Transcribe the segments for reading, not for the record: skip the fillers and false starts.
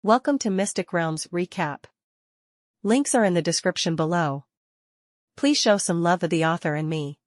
Welcome to Mystic Realms Recap. Links are in the description below. Please show some love of the author and me.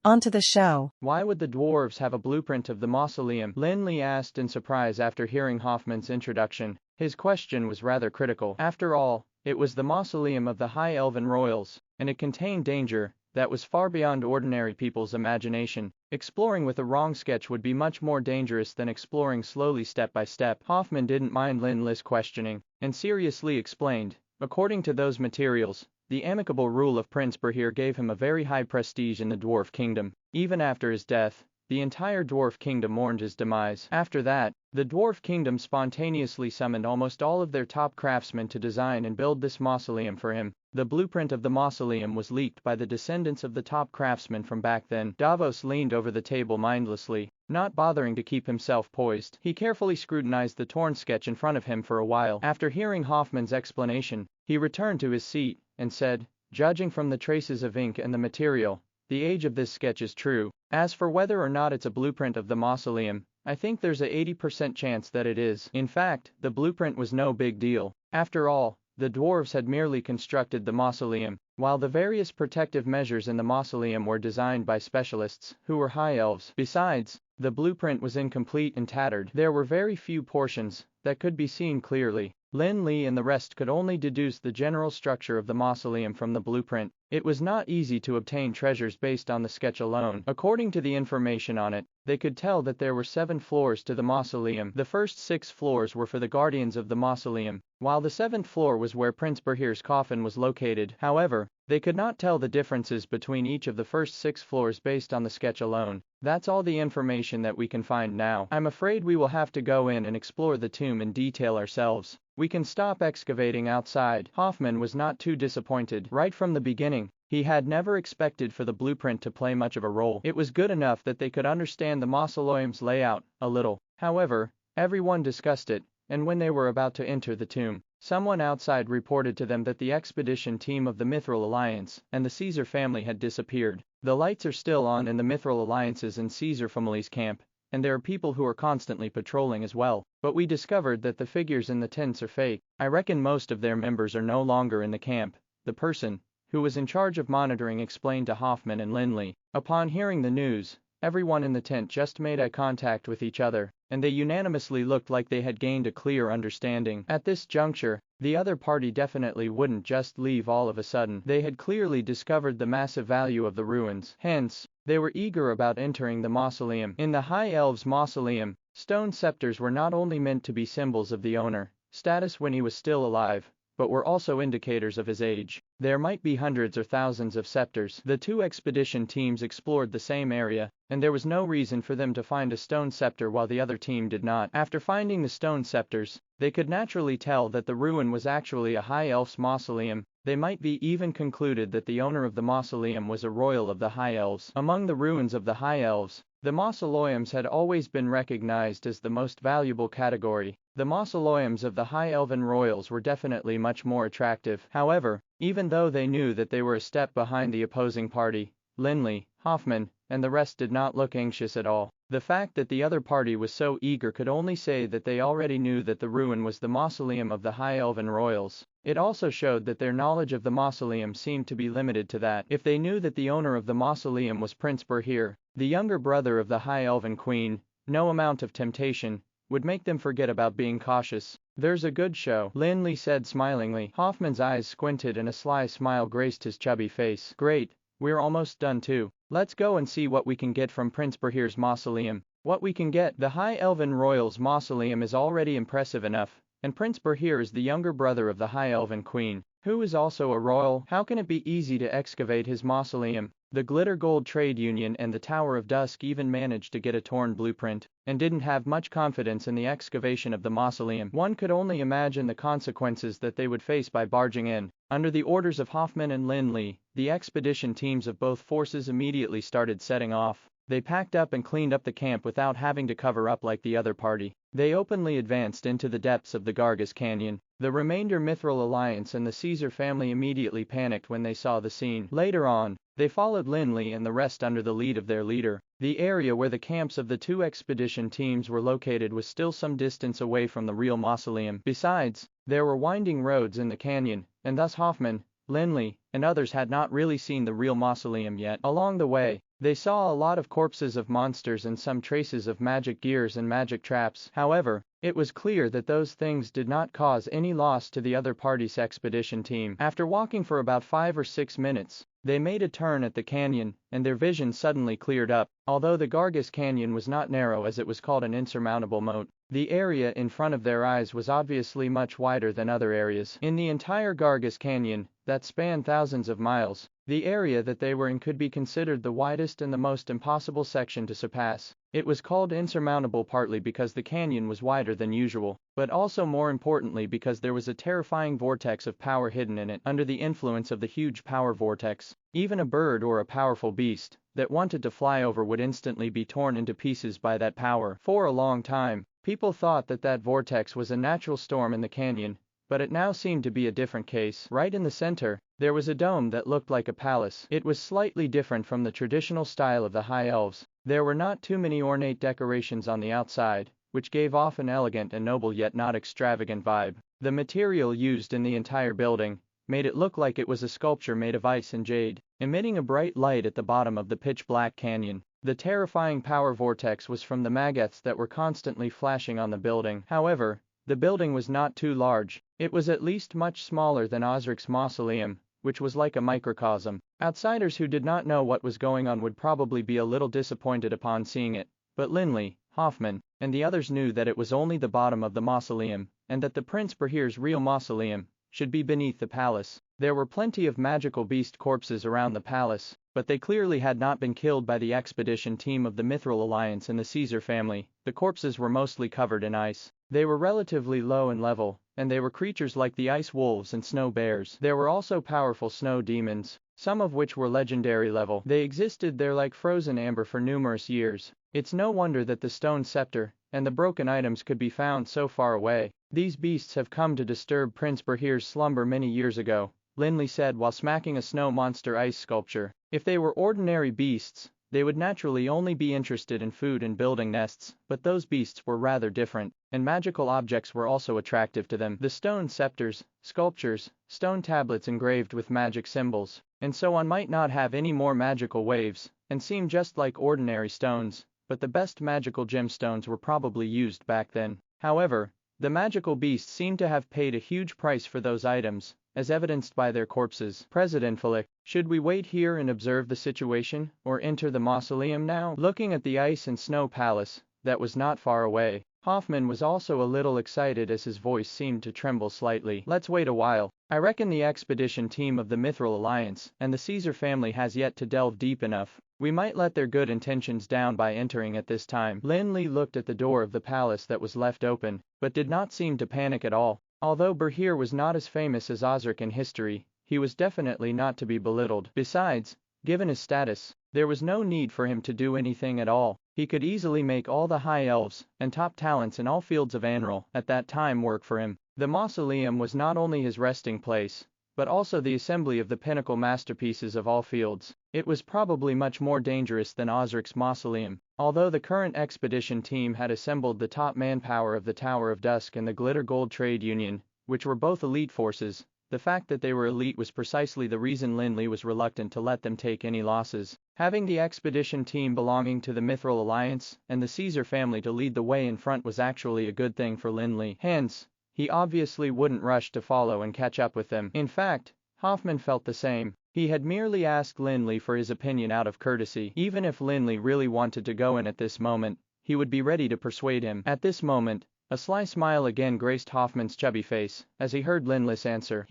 On to the show. Why would the dwarves have a blueprint of the mausoleum? Lin Li asked in surprise after hearing Hoffman's introduction. His question was rather critical. After all, it was the mausoleum of the High Elven royals, and it contained danger that was far beyond ordinary people's imagination. Exploring with a wrong sketch would be much more dangerous than exploring slowly step by step. Hoffman didn't mind Lin Li's questioning, and seriously explained, according to those materials, the amicable rule of Prince Berhir gave him a very high prestige in the dwarf kingdom. Even after his death, the entire dwarf kingdom mourned his demise. After that, the dwarf kingdom spontaneously summoned almost all of their top craftsmen to design and build this mausoleum for him. The blueprint of the mausoleum was leaked by the descendants of the top craftsmen from back then. Davos leaned over the table mindlessly, not bothering to keep himself poised. He carefully scrutinized the torn sketch in front of him for a while. After hearing Hoffman's explanation, he returned to his seat and said, "Judging from the traces of ink and the material, the age of this sketch is true. As for whether or not it's a blueprint of the mausoleum, I think there's a 80% chance that it is." In fact, the blueprint was no big deal. After all, the dwarves had merely constructed the mausoleum, while the various protective measures in the mausoleum were designed by specialists, who were high elves. Besides, the blueprint was incomplete and tattered. There were very few portions that could be seen clearly. Lin Li and the rest could only deduce the general structure of the mausoleum from the blueprint. It was not easy to obtain treasures based on the sketch alone. According to the information on it, they could tell that there were 7 floors to the mausoleum. The first 6 floors were for the guardians of the mausoleum, while the 7th floor was where Prince Berhir's coffin was located. However, they could not tell the differences between each of the first 6 floors based on the sketch alone. That's all the information that we can find now. I'm afraid we will have to go in and explore the tomb in detail ourselves. We can stop excavating outside. Hoffman was not too disappointed. Right from the beginning, he had never expected for the blueprint to play much of a role. It was good enough that they could understand the mausoleum's layout a little. However, everyone discussed it, and when they were about to enter the tomb, someone outside reported to them that the expedition team of the Mithril Alliance and the Caesar family had disappeared. The lights are still on in the Mithril Alliance's and Caesar family's camp, and there are people who are constantly patrolling as well. But we discovered that the figures in the tents are fake. I reckon most of their members are no longer in the camp. The person who was in charge of monitoring explained to Hoffman and Lin Li. Upon hearing the news, everyone in the tent just made eye contact with each other, and they unanimously looked like they had gained a clear understanding. At this juncture, the other party definitely wouldn't just leave all of a sudden. They had clearly discovered the massive value of the ruins. Hence, they were eager about entering the mausoleum. In the High Elves' mausoleum, stone scepters were not only meant to be symbols of the owner status when he was still alive, but were also indicators of his age. There might be hundreds or thousands of scepters. The 2 expedition teams explored the same area, and there was no reason for them to find a stone scepter while the other team did not. After finding the stone scepters, they could naturally tell that the ruin was actually a High Elf's mausoleum. They might be even concluded that the owner of the mausoleum was a royal of the High Elves. Among the ruins of the High Elves, the mausoleums had always been recognized as the most valuable category. The mausoleums of the High Elven royals were definitely much more attractive. However, even though they knew that they were a step behind the opposing party, Lin Li, Hoffman, and the rest did not look anxious at all. The fact that the other party was so eager could only say that they already knew that the ruin was the mausoleum of the High Elven royals. It also showed that their knowledge of the mausoleum seemed to be limited to that. If they knew that the owner of the mausoleum was Prince Berhir, the younger brother of the High Elven Queen, no amount of temptation would make them forget about being cautious. "There's a good show," Lin Li said smilingly. Hoffman's eyes squinted and a sly smile graced his chubby face. "Great, we're almost done too. Let's go and see what we can get from Prince Berhir's mausoleum." What we can get? The High Elven Royal's mausoleum is already impressive enough, and Prince Berhir is the younger brother of the High Elven Queen, who is also a royal. How can it be easy to excavate his mausoleum? The Glitter Gold Trade Union and the Tower of Dusk even managed to get a torn blueprint, and didn't have much confidence in the excavation of the mausoleum. One could only imagine the consequences that they would face by barging in. Under the orders of Hoffman and Lin Li, the expedition teams of both forces immediately started setting off. They packed up and cleaned up the camp without having to cover up like the other party. They openly advanced into the depths of the Gargus Canyon. The remainder Mithril Alliance and the Caesar family immediately panicked when they saw the scene. Later on, They followed Lin Li and the rest under the lead of their leader. The area where the camps of the two expedition teams were located was still some distance away from the real mausoleum. Besides, there were winding roads in the canyon, and thus Hoffman, Lin Li, and others had not really seen the real mausoleum yet. Along the way, they saw a lot of corpses of monsters and some traces of magic gears and magic traps. However, it was clear that those things did not cause any loss to the other party's expedition team. After walking for about 5 or 6 minutes, they made a turn at the canyon, and their vision suddenly cleared up. Although the Gargus Canyon was not narrow as it was called an insurmountable moat, the area in front of their eyes was obviously much wider than other areas. In the entire Gargus Canyon, that spanned thousands of miles, the area that they were in could be considered the widest and the most impossible section to surpass. It was called insurmountable partly because the canyon was wider than usual, but also more importantly because there was a terrifying vortex of power hidden in it. Under the influence of the huge power vortex, even a bird or a powerful beast that wanted to fly over would instantly be torn into pieces by that power. For a long time, people thought that that vortex was a natural storm in the canyon, but it now seemed to be a different case. Right in the center, there was a dome that looked like a palace. It was slightly different from the traditional style of the High Elves. There were not too many ornate decorations on the outside, which gave off an elegant and noble yet not extravagant vibe. The material used in the entire building made it look like it was a sculpture made of ice and jade, emitting a bright light at the bottom of the pitch-black canyon. The terrifying power vortex was from the maggots that were constantly flashing on the building. However, the building was not too large. It was at least much smaller than Osric's mausoleum, which was like a microcosm. Outsiders who did not know what was going on would probably be a little disappointed upon seeing it, but Lin Li, Hoffman, and the others knew that it was only the bottom of the mausoleum, and that the Prince Bahir's real mausoleum should be beneath the palace. There were plenty of magical beast corpses around the palace, but they clearly had not been killed by the expedition team of the Mithril Alliance and the Caesar family. The corpses were mostly covered in ice. They were relatively low in level, and they were creatures like the ice wolves and snow bears. There were also powerful snow demons, some of which were legendary level. They existed there like frozen amber for numerous years. It's no wonder that the stone scepter and the broken items could be found so far away. These beasts have come to disturb Prince Bahir's slumber many years ago, Lin Li said while smacking a snow monster ice sculpture. If they were ordinary beasts, they would naturally only be interested in food and building nests, but those beasts were rather different, and magical objects were also attractive to them. The stone scepters, sculptures, stone tablets engraved with magic symbols, and so on might not have any more magical waves, and seem just like ordinary stones, but the best magical gemstones were probably used back then. However, the magical beasts seemed to have paid a huge price for those items, as evidenced by their corpses. President Flick, should we wait here and observe the situation, or enter the mausoleum now? Looking at the ice and snow palace, that was not far away, Hoffman was also a little excited as his voice seemed to tremble slightly. Let's wait a while. I reckon the expedition team of the Mithril Alliance and the Caesar family has yet to delve deep enough. We might let their good intentions down by entering at this time. Lin Li looked at the door of the palace that was left open, but did not seem to panic at all. Although Bahir was not as famous as Osric in history, he was definitely not to be belittled. Besides, given his status, there was no need for him to do anything at all. He could easily make all the high elves and top talents in all fields of Anral at that time work for him. The mausoleum was not only his resting place, but also the assembly of the pinnacle masterpieces of all fields. It was probably much more dangerous than Osric's mausoleum. Although the current expedition team had assembled the top manpower of the Tower of Dusk and the Glitter Gold Trade Union, which were both elite forces, the fact that they were elite was precisely the reason Lin Li was reluctant to let them take any losses. Having the expedition team belonging to the Mithril Alliance and the Caesar family to lead the way in front was actually a good thing for Lin Li. Hence, he obviously wouldn't rush to follow and catch up with them. In fact, Hoffman felt the same. He had merely asked Lin Li for his opinion out of courtesy. Even if Lin Li really wanted to go in at this moment, he would be ready to persuade him. At this moment, a sly smile again graced Hoffman's chubby face as he heard Lin Li's answer.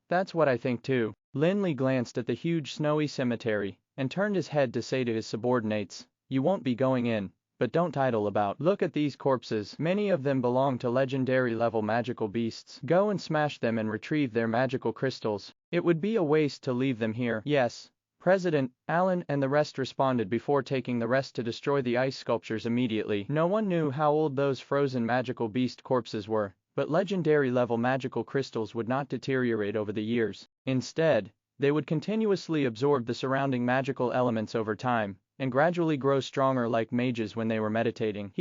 That's what I think too. Lin Li glanced at the huge snowy cemetery and turned his head to say to his subordinates, "You won't be going in, but don't idle about. Look at these corpses. Many of them belong to legendary level magical beasts. Go and smash them and retrieve their magical crystals. It would be a waste to leave them here." Yes, President Allen and the rest responded before taking the rest to destroy the ice sculptures immediately. No one knew how old those frozen magical beast corpses were, but legendary level magical crystals would not deteriorate over the years. Instead, They would continuously absorb the surrounding magical elements over time, and gradually grow stronger like mages when they were meditating.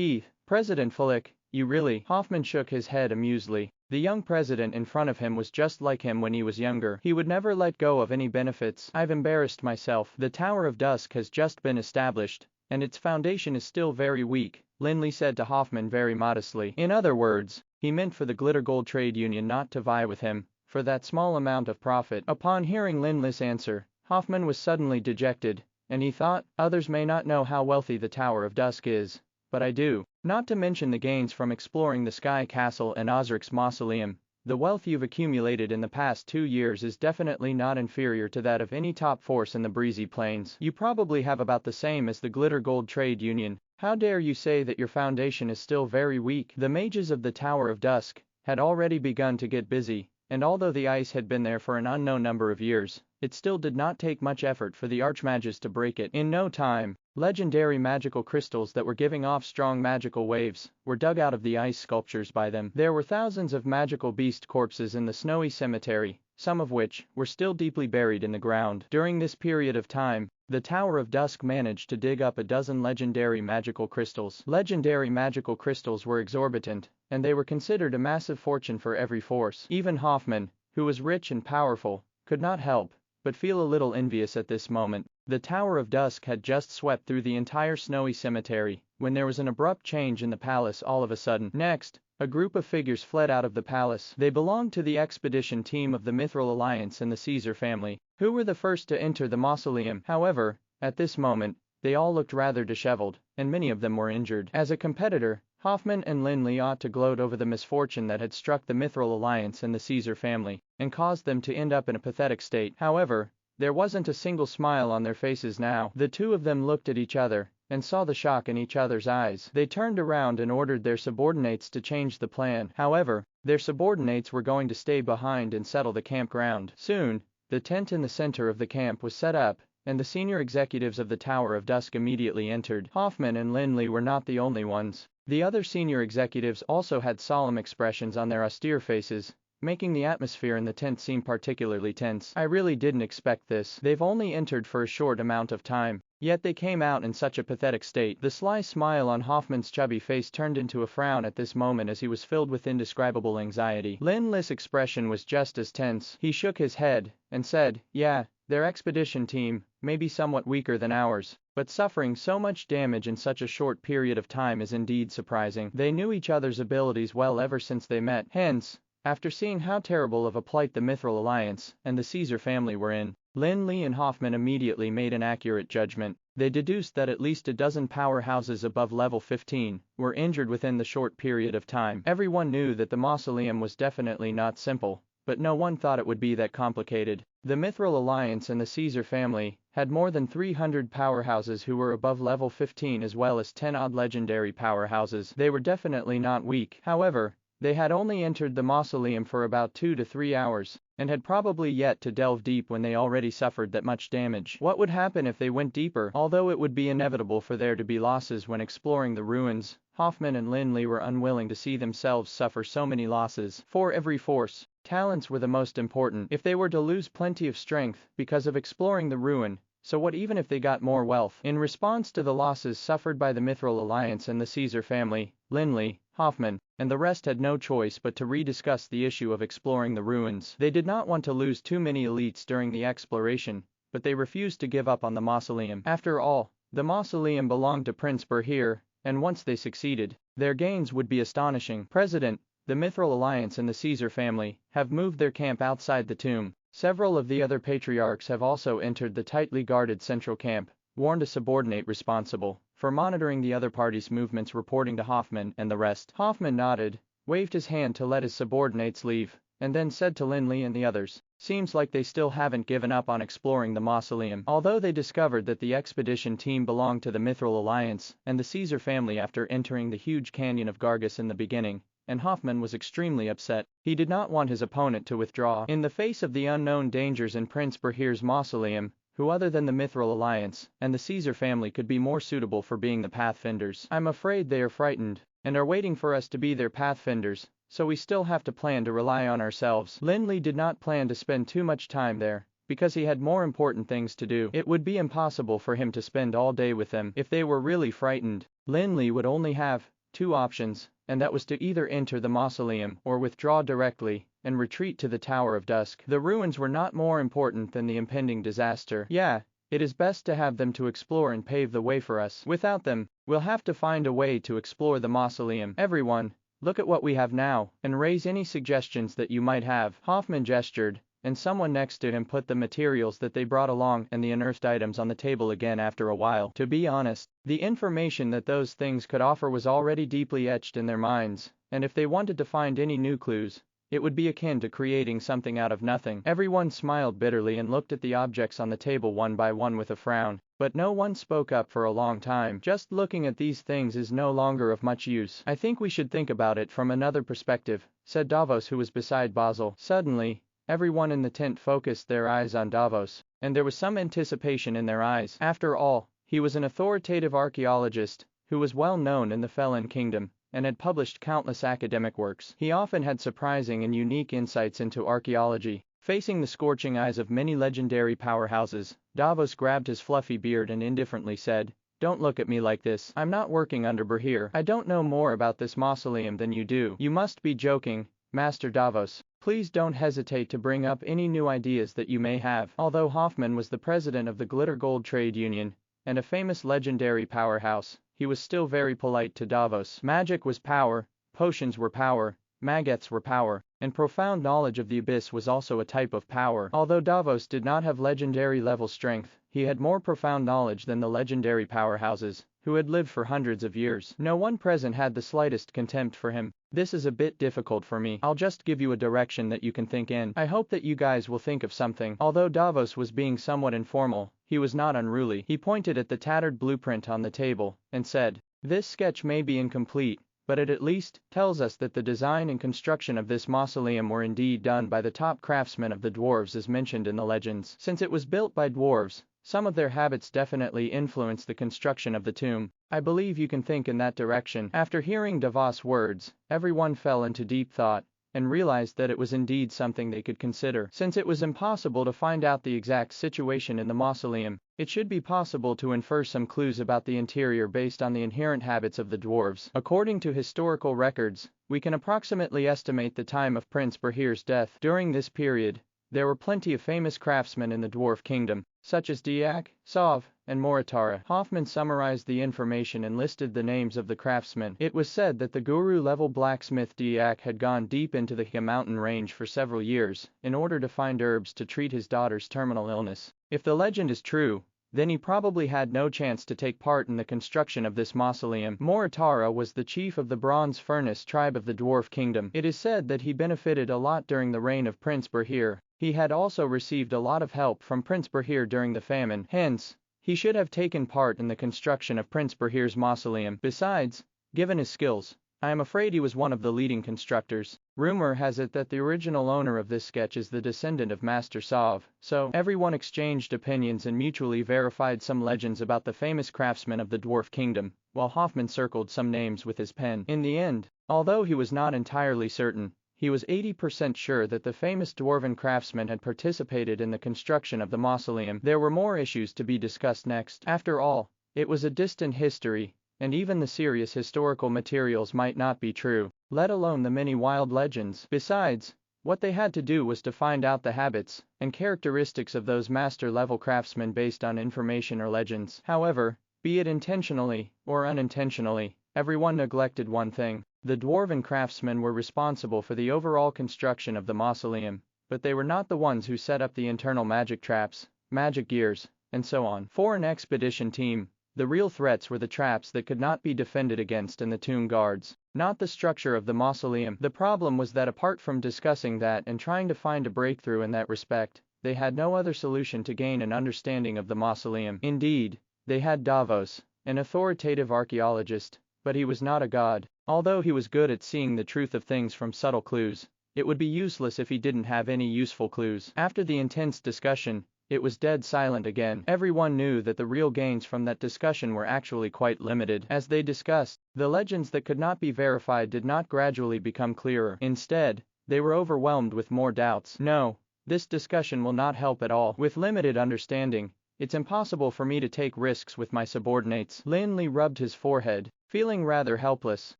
President Fulick, you really? Hoffman shook his head amusedly. The young president in front of him was just like him when he was younger. He would never let go of any benefits. I've embarrassed myself. The Tower of Dusk has just been established, and its foundation is still very weak, Lin Li said to Hoffman very modestly. In other words, he meant for the Glitter Gold Trade Union not to vie with him for that small amount of profit. Upon hearing Lin Li's answer, Hoffman was suddenly dejected, and he thought, others may not know how wealthy the Tower of Dusk is, but I do. Not to mention the gains from exploring the Sky Castle and Osric's Mausoleum. The wealth you've accumulated in the past 2 years is definitely not inferior to that of any top force in the Breezy Plains. You probably have about the same as the Glitter Gold Trade Union. How dare you say that your foundation is still very weak? The mages of the Tower of Dusk had already begun to get busy, and although the ice had been there for an unknown number of years, it still did not take much effort for the archmages to break it. In no time, legendary magical crystals that were giving off strong magical waves were dug out of the ice sculptures by them. There were thousands of magical beast corpses in the snowy cemetery, some of which were still deeply buried in the ground. During this period of time, the Tower of Dusk managed to dig up a dozen legendary magical crystals. Legendary magical crystals were exorbitant, and they were considered a massive fortune for every force. Even Hoffman, who was rich and powerful, could not help but feel a little envious at this moment. The Tower of Dusk had just swept through the entire snowy cemetery, when there was an abrupt change in the palace all of a sudden. Next, a group of figures fled out of the palace. They belonged to the expedition team of the Mithril Alliance and the Caesar family, who were the first to enter the mausoleum. However, at this moment, they all looked rather disheveled, and many of them were injured. As a competitor, Hoffman and Lin Li ought to gloat over the misfortune that had struck the Mithril Alliance and the Caesar family, and caused them to end up in a pathetic state. However, there wasn't a single smile on their faces now. The two of them looked at each other, and saw the shock in each other's eyes. They turned around and ordered their subordinates to change the plan. However, their subordinates were going to stay behind and settle the campground. Soon, the tent in the center of the camp was set up, and the senior executives of the Tower of Dusk immediately entered. Hoffman and Lin Li were not the only ones. The other senior executives also had solemn expressions on their austere faces, making the atmosphere in the tent seem particularly tense. I really didn't expect this. They've only entered for a short amount of time, yet they came out in such a pathetic state. The sly smile on Hoffman's chubby face turned into a frown at this moment as he was filled with indescribable anxiety. Lin Li's expression was just as tense. He shook his head and said, yeah, their expedition team may be somewhat weaker than ours, but suffering so much damage in such a short period of time is indeed surprising. They knew each other's abilities well ever since they met. Hence, after seeing how terrible of a plight the Mithril Alliance and the Caesar family were in, Lin Li and Hoffman immediately made an accurate judgment. They deduced that at least a dozen powerhouses above level 15 were injured within the short period of time. Everyone knew that the mausoleum was definitely not simple, but no one thought it would be that complicated. The Mithril Alliance and the Caesar family had more than 300 powerhouses who were above level 15 as well as 10 odd legendary powerhouses. They were definitely not weak. However, they had only entered the mausoleum for about 2 to 3 hours, and had probably yet to delve deep when they already suffered that much damage. What would happen if they went deeper? Although it would be inevitable for there to be losses when exploring the ruins, Hoffman and Lin Li were unwilling to see themselves suffer so many losses. For every force, talents were the most important. If they were to lose plenty of strength because of exploring the ruin, so what even if they got more wealth? In response to the losses suffered by the Mithril Alliance and the Caesar family, Lin Li, Hoffman, and the rest had no choice but to rediscuss the issue of exploring the ruins. They did not want to lose too many elites during the exploration, but they refused to give up on the mausoleum. After all, the mausoleum belonged to Prince Berhir, and once they succeeded, their gains would be astonishing. President, the Mithril Alliance and the Caesar family have moved their camp outside the tomb. Several of the other patriarchs have also entered the tightly guarded central camp, warned a subordinate responsible for monitoring the other party's movements, reporting to Hoffman and the rest. Hoffman nodded, waved his hand to let his subordinates leave, and then said to Lin Li and the others, seems like they still haven't given up on exploring the mausoleum. Although they discovered that the expedition team belonged to the Mithril Alliance and the Caesar family after entering the huge canyon of Gargus in the beginning, and Hoffman was extremely upset. He did not want his opponent to withdraw. In the face of the unknown dangers in Prince Berhir's mausoleum, who other than the Mithril Alliance and the Caesar family could be more suitable for being the Pathfinders? I'm afraid they are frightened, and are waiting for us to be their Pathfinders, so we still have to plan to rely on ourselves. Lin Li did not plan to spend too much time there, because he had more important things to do. It would be impossible for him to spend all day with them. If they were really frightened, Lin Li would only have two options, and that was to either enter the mausoleum or withdraw directly and retreat to the Tower of Dusk. The ruins were not more important than the impending disaster. Yeah, it is best to have them to explore and pave the way for us. Without them, we'll have to find a way to explore the mausoleum. Everyone, look at what we have now, and raise any suggestions that you might have. Hoffman gestured, and someone next to him put the materials that they brought along and the unearthed items on the table again after a while. To be honest, the information that those things could offer was already deeply etched in their minds, and if they wanted to find any new clues, it would be akin to creating something out of nothing. Everyone smiled bitterly and looked at the objects on the table one by one with a frown, but no one spoke up for a long time. Just looking at these things is no longer of much use. I think we should think about it from another perspective, said Davos, who was beside Basil. Suddenly, everyone in the tent focused their eyes on Davos, and there was some anticipation in their eyes. After all, he was an authoritative archaeologist who was well known in the Felon Kingdom and had published countless academic works. He often had surprising and unique insights into archaeology. Facing the scorching eyes of many legendary powerhouses, Davos grabbed his fluffy beard and indifferently said, "Don't look at me like this. I'm not working under Brahir. I don't know more about this mausoleum than you do." "You must be joking, Master Davos. Please don't hesitate to bring up any new ideas that you may have." Although Hoffman was the president of the Glitter Gold Trade Union and a famous legendary powerhouse, he was still very polite to Davos. Magic was power, potions were power, maggots were power, and profound knowledge of the abyss was also a type of power. Although Davos did not have legendary level strength, he had more profound knowledge than the legendary powerhouses, who had lived for hundreds of years. No one present had the slightest contempt for him. "This is a bit difficult for me. I'll just give you a direction that you can think in. I hope that you guys will think of something." Although Davos was being somewhat informal, he was not unruly. He pointed at the tattered blueprint on the table and said, "This sketch may be incomplete, but it at least tells us that the design and construction of this mausoleum were indeed done by the top craftsmen of the dwarves as mentioned in the legends. Since it was built by dwarves, some of their habits definitely influenced the construction of the tomb. I believe you can think in that direction." After hearing Davos' words, everyone fell into deep thought and realized that it was indeed something they could consider. Since it was impossible to find out the exact situation in the mausoleum, it should be possible to infer some clues about the interior based on the inherent habits of the dwarves. According to historical records, we can approximately estimate the time of Prince Brahir's death. During this period, there were plenty of famous craftsmen in the Dwarf Kingdom, such as Diak, Sov, and Moritara. Hoffman summarized the information and listed the names of the craftsmen. It was said that the guru-level blacksmith Diak had gone deep into the Hia mountain range for several years in order to find herbs to treat his daughter's terminal illness. If the legend is true, then he probably had no chance to take part in the construction of this mausoleum. Moritara was the chief of the Bronze Furnace tribe of the Dwarf Kingdom. It is said that he benefited a lot during the reign of Prince Brahir. He had also received a lot of help from Prince Brahir during the famine. Hence, he should have taken part in the construction of Prince Brahir's mausoleum. Besides, given his skills, I am afraid he was one of the leading constructors. Rumor has it that the original owner of this sketch is the descendant of Master Sov, so everyone exchanged opinions and mutually verified some legends about the famous craftsmen of the Dwarf Kingdom, while Hoffman circled some names with his pen. In the end, although he was not entirely certain, he was 80% sure that the famous dwarven craftsmen had participated in the construction of the mausoleum. There were more issues to be discussed next. After all, it was a distant history, and even the serious historical materials might not be true, let alone the many wild legends. Besides, what they had to do was to find out the habits and characteristics of those master-level craftsmen based on information or legends. However, be it intentionally or unintentionally, everyone neglected one thing. The dwarven craftsmen were responsible for the overall construction of the mausoleum, but they were not the ones who set up the internal magic traps, magic gears, and so on. For an expedition team, the real threats were the traps that could not be defended against and the tomb guards, not the structure of the mausoleum. The problem was that apart from discussing that and trying to find a breakthrough in that respect, they had no other solution to gain an understanding of the mausoleum. Indeed, they had Davos, an authoritative archaeologist, but he was not a god. Although he was good at seeing the truth of things from subtle clues, it would be useless if he didn't have any useful clues. After the intense discussion, it was dead silent again. Everyone knew that the real gains from that discussion were actually quite limited. As they discussed, the legends that could not be verified did not gradually become clearer. Instead, they were overwhelmed with more doubts. No, This discussion will not help at all. With limited understanding, it's impossible for me to take risks with my subordinates. Lin Li rubbed his forehead, feeling rather helpless.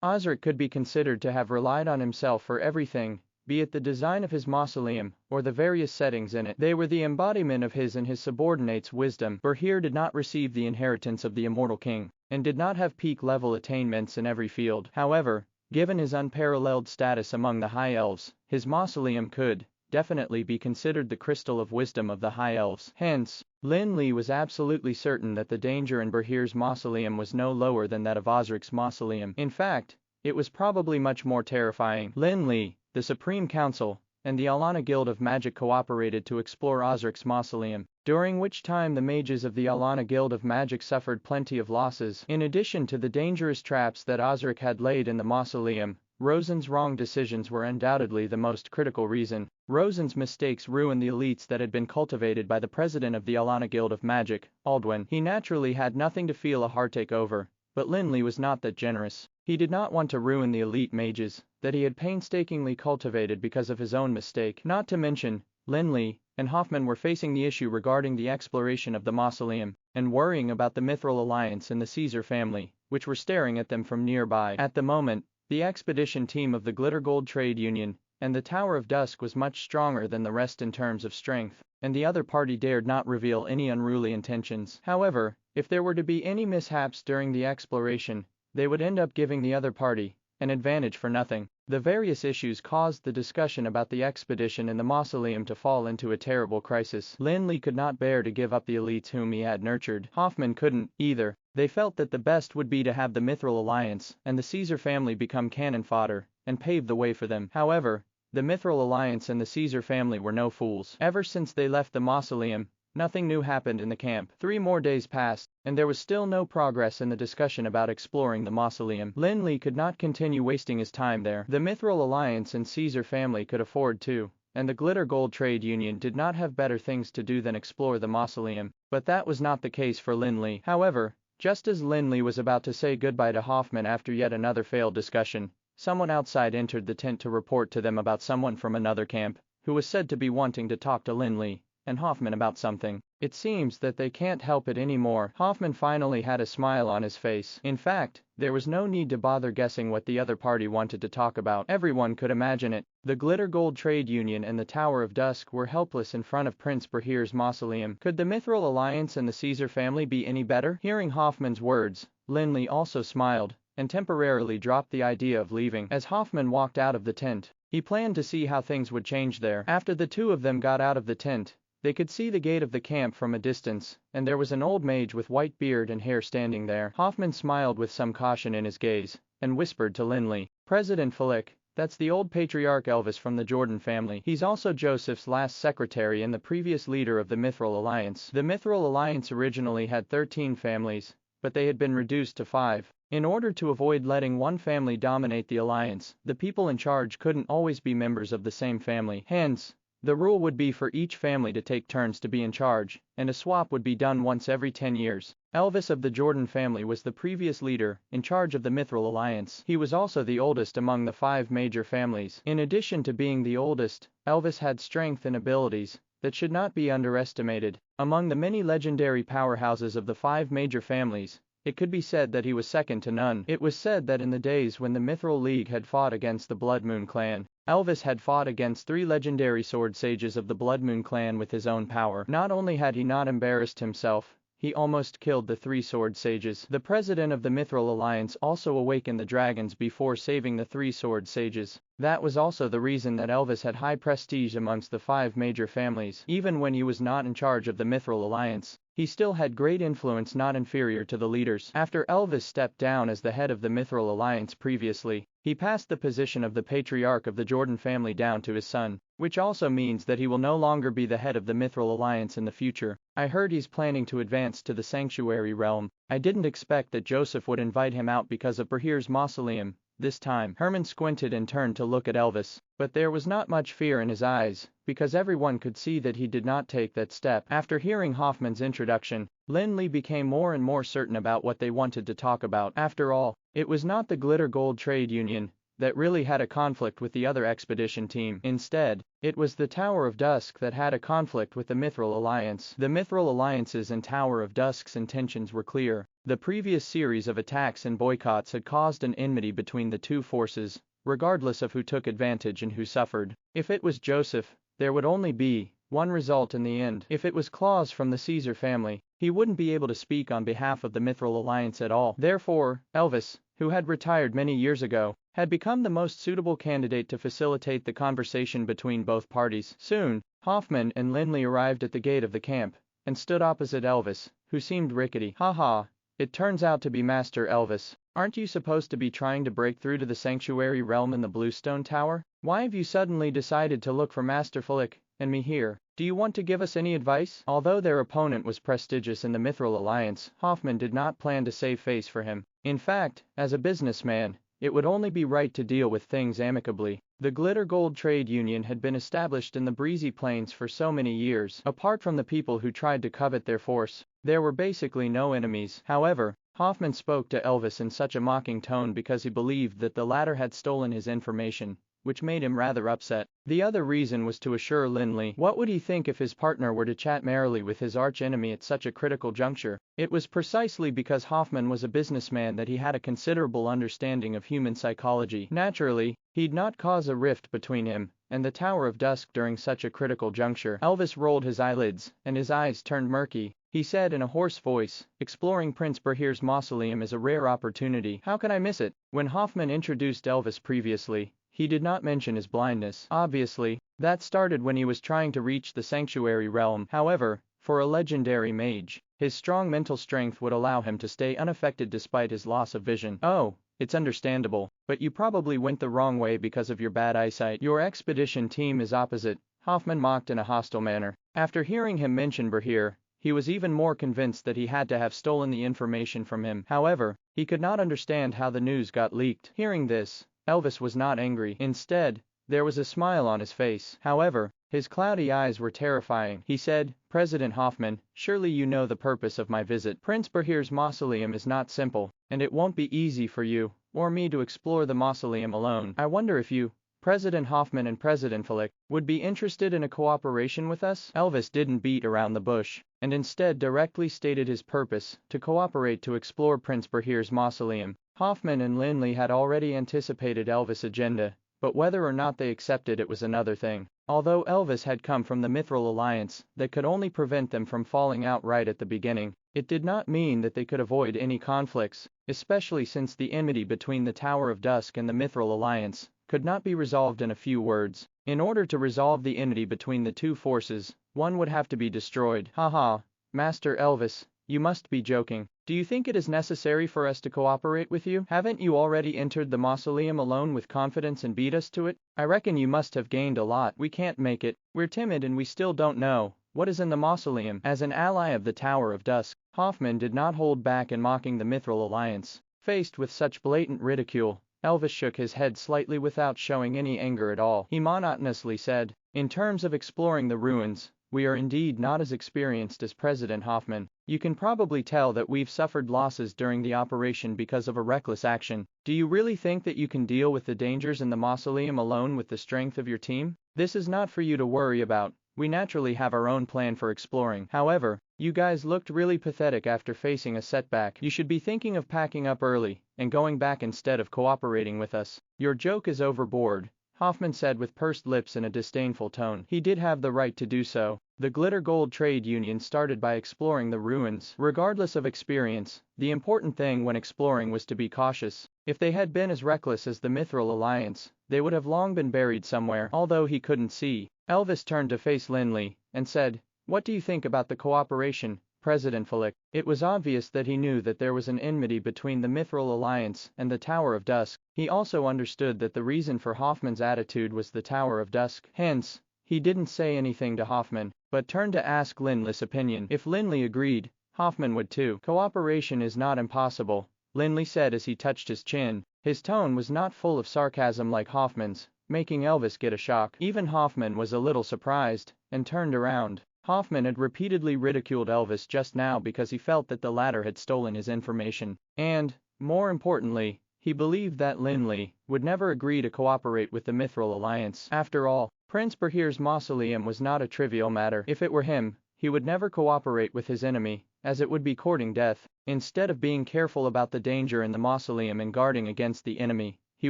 Osric could be considered to have relied on himself for everything, be it the design of his mausoleum, or the various settings in it. They were the embodiment of his and his subordinates' wisdom. Berhir did not receive the inheritance of the immortal king, and did not have peak-level attainments in every field. However, given his unparalleled status among the High Elves, his mausoleum could definitely be considered the crystal of wisdom of the High Elves. Hence, Lin Li was absolutely certain that the danger in Berhir's mausoleum was no lower than that of Osric's mausoleum. In fact, it was probably much more terrifying. Lin Li, the Supreme Council, and the Alana Guild of Magic cooperated to explore Osric's mausoleum, during which time the mages of the Alana Guild of Magic suffered plenty of losses. In addition to the dangerous traps that Osric had laid in the mausoleum, Rosen's wrong decisions were undoubtedly the most critical reason. Rosen's mistakes ruined the elites that had been cultivated by the president of the Alana Guild of Magic, Aldwin. He naturally had nothing to feel a heartache over, but Lin Li was not that generous. He did not want to ruin the elite mages that he had painstakingly cultivated because of his own mistake. Not to mention, Lin Li and Hoffman were facing the issue regarding the exploration of the mausoleum, and worrying about the Mithril Alliance and the Caesar family, which were staring at them from nearby. At the moment, the expedition team of the Glitter Gold Trade Union and the Tower of Dusk was much stronger than the rest in terms of strength, and the other party dared not reveal any unruly intentions. However, if there were to be any mishaps during the exploration, they would end up giving the other party an advantage for nothing. The various issues caused the discussion about the expedition and the mausoleum to fall into a terrible crisis. Lin Li could not bear to give up the elites whom he had nurtured. Hoffman couldn't, either. They felt that the best would be to have the Mithril Alliance and the Caesar family become cannon fodder, and pave the way for them. However, the Mithril Alliance and the Caesar family were no fools. Ever since they left the mausoleum, nothing new happened in the camp. 3 more days passed, and there was still no progress in the discussion about exploring the mausoleum. Lin Li could not continue wasting his time there. The Mithril Alliance and Caesar family could afford to, and the Glitter Gold Trade Union did not have better things to do than explore the mausoleum. But that was not the case for Lin Li. However, just as Lin Li was about to say goodbye to Hoffman after yet another failed discussion, someone outside entered the tent to report to them about someone from another camp, who was said to be wanting to talk to Lin Li and Hoffman about something. It seems that they can't help it anymore. Hoffman finally had a smile on his face. In fact, there was no need to bother guessing what the other party wanted to talk about. Everyone could imagine it. The Glitter Gold Trade Union and the Tower of Dusk were helpless in front of Prince Berhir's mausoleum. Could the Mithril Alliance and the Caesar family be any better? Hearing Hoffman's words, Lin Li also smiled, and temporarily dropped the idea of leaving. As Hoffman walked out of the tent, he planned to see how things would change there. After the two of them got out of the tent, they could see the gate of the camp from a distance, and there was an old mage with white beard and hair standing there. Hoffman smiled with some caution in his gaze, and whispered to Lin Li, "President Flick, that's the old patriarch Elvis from the Jordan family. He's also Joseph's last secretary and the previous leader of the Mithril Alliance." The Mithril Alliance originally had 13 families, but they had been reduced to 5. In order to avoid letting one family dominate the alliance, the people in charge couldn't always be members of the same family. Hence, the rule would be for each family to take turns to be in charge, and a swap would be done once every 10 years. Elvis of the Jordan family was the previous leader, in charge of the Mithril Alliance. He was also the oldest among the 5 major families. In addition to being the oldest, Elvis had strength and abilities that should not be underestimated. Among the many legendary powerhouses of the 5 major families, it could be said that he was second to none. It was said that in the days when the Mithril League had fought against the Blood Moon clan, Elvis had fought against 3 legendary sword sages of the Blood Moon clan with his own power. Not only had he not embarrassed himself, he almost killed the 3 sword sages. The president of the Mithril Alliance also awakened the dragons before saving the 3 sword sages. That was also the reason that Elvis had high prestige amongst the 5 major families. Even when he was not in charge of the Mithril Alliance, he still had great influence not inferior to the leaders. After Elvis stepped down as the head of the Mithril Alliance previously, he passed the position of the patriarch of the Jordan family down to his son, which also means that he will no longer be the head of the Mithril Alliance in the future. I heard he's planning to advance to the Sanctuary realm. I didn't expect that Joseph would invite him out because of Berhir's mausoleum. This time, Herman squinted and turned to look at Elvis, but there was not much fear in his eyes, because everyone could see that he did not take that step. After hearing Hoffman's introduction, Lin Li became more and more certain about what they wanted to talk about. After all, it was not the Glitter Gold Trade Union that really had a conflict with the other expedition team. Instead, it was the Tower of Dusk that had a conflict with the Mithril Alliance. The Mithril Alliance's and Tower of Dusk's intentions were clear. The previous series of attacks and boycotts had caused an enmity between the two forces, regardless of who took advantage and who suffered. If it was Joseph, there would only be one result in the end. If it was Claus from the Caesar family, he wouldn't be able to speak on behalf of the Mithril Alliance at all. Therefore, Elvis, who had retired many years ago, had become the most suitable candidate to facilitate the conversation between both parties. Soon, Hoffman and Lin Li arrived at the gate of the camp, and stood opposite Elvis, who seemed rickety. Haha, it turns out to be Master Elvis. Aren't you supposed to be trying to break through to the sanctuary realm in the Bluestone Tower? Why have you suddenly decided to look for Master Flick and me here? Do you want to give us any advice? Although their opponent was prestigious in the Mithril Alliance, Hoffman did not plan to save face for him. In fact, as a businessman, it would only be right to deal with things amicably. The Glitter Gold Trade Union had been established in the Breezy Plains for so many years. Apart from the people who tried to covet their force, there were basically no enemies. However, Hoffman spoke to Elvis in such a mocking tone because he believed that the latter had stolen his information, which made him rather upset. The other reason was to assure Lin Li. What would he think if his partner were to chat merrily with his arch-enemy at such a critical juncture? It was precisely because Hoffman was a businessman that he had a considerable understanding of human psychology. Naturally, he'd not cause a rift between him and the Tower of Dusk during such a critical juncture. Elvis rolled his eyelids, and his eyes turned murky. He said in a hoarse voice, exploring Prince Bahir's mausoleum is a rare opportunity. How can I miss it? When Hoffman introduced Elvis previously, he did not mention his blindness. Obviously, that started when he was trying to reach the sanctuary realm. However, for a legendary mage, his strong mental strength would allow him to stay unaffected despite his loss of vision. Oh, it's understandable, but you probably went the wrong way because of your bad eyesight. Your expedition team is opposite, Hoffman mocked in a hostile manner. After hearing him mention Bahir, he was even more convinced that he had to have stolen the information from him. However, he could not understand how the news got leaked. Hearing this, Elvis was not angry. Instead, there was a smile on his face. However, his cloudy eyes were terrifying. He said, President Hoffman, surely you know the purpose of my visit. Prince Bahir's mausoleum is not simple, and it won't be easy for you or me to explore the mausoleum alone. I wonder if you, President Hoffman and President Flick, would be interested in a cooperation with us? Elvis didn't beat around the bush, and instead directly stated his purpose, to cooperate to explore Prince Bahir's mausoleum. Hoffman and Lin Li had already anticipated Elvis' agenda, but whether or not they accepted it was another thing. Although Elvis had come from the Mithril Alliance that could only prevent them from falling out right at the beginning, it did not mean that they could avoid any conflicts, especially since the enmity between the Tower of Dusk and the Mithril Alliance could not be resolved in a few words. In order to resolve the enmity between the two forces, one would have to be destroyed. Haha, Master Elvis, you must be joking. Do you think it is necessary for us to cooperate with you? Haven't you already entered the mausoleum alone with confidence and beat us to it? I reckon you must have gained a lot. We can't make it. We're timid and we still don't know what is in the mausoleum. As an ally of the Tower of Dusk, Hoffman did not hold back in mocking the Mithril Alliance. Faced with such blatant ridicule, Elvis shook his head slightly without showing any anger at all. He monotonously said, in terms of exploring the ruins, we are indeed not as experienced as President Hoffman. You can probably tell that we've suffered losses during the operation because of a reckless action. Do you really think that you can deal with the dangers in the mausoleum alone with the strength of your team? This is not for you to worry about. We naturally have our own plan for exploring. However, you guys looked really pathetic after facing a setback. You should be thinking of packing up early and going back instead of cooperating with us. Your joke is overboard, Hoffman said with pursed lips in a disdainful tone. He did have the right to do so. The Glitter Gold Trade Union started by exploring the ruins. Regardless of experience, the important thing when exploring was to be cautious. If they had been as reckless as the Mithril Alliance, they would have long been buried somewhere. Although he couldn't see, Elvis turned to face Lin Li and said, what do you think about the cooperation, President Flick? It was obvious that he knew that there was an enmity between the Mithril Alliance and the Tower of Dusk. He also understood that the reason for Hoffman's attitude was the Tower of Dusk. Hence, he didn't say anything to Hoffman, but turned to ask Lin Li's opinion. If Lin Li agreed, Hoffman would too. Cooperation is not impossible, Lin Li said as he touched his chin. His tone was not full of sarcasm like Hoffman's, making Elvis get a shock. Even Hoffman was a little surprised, and turned around. Hoffman had repeatedly ridiculed Elvis just now because he felt that the latter had stolen his information, and, more importantly, He believed that Lin Li would never agree to cooperate with the Mithril Alliance. After all, Prince Bahir's mausoleum was not a trivial matter. If it were him, he would never cooperate with his enemy, as it would be courting death. Instead of being careful about the danger in the mausoleum and guarding against the enemy, he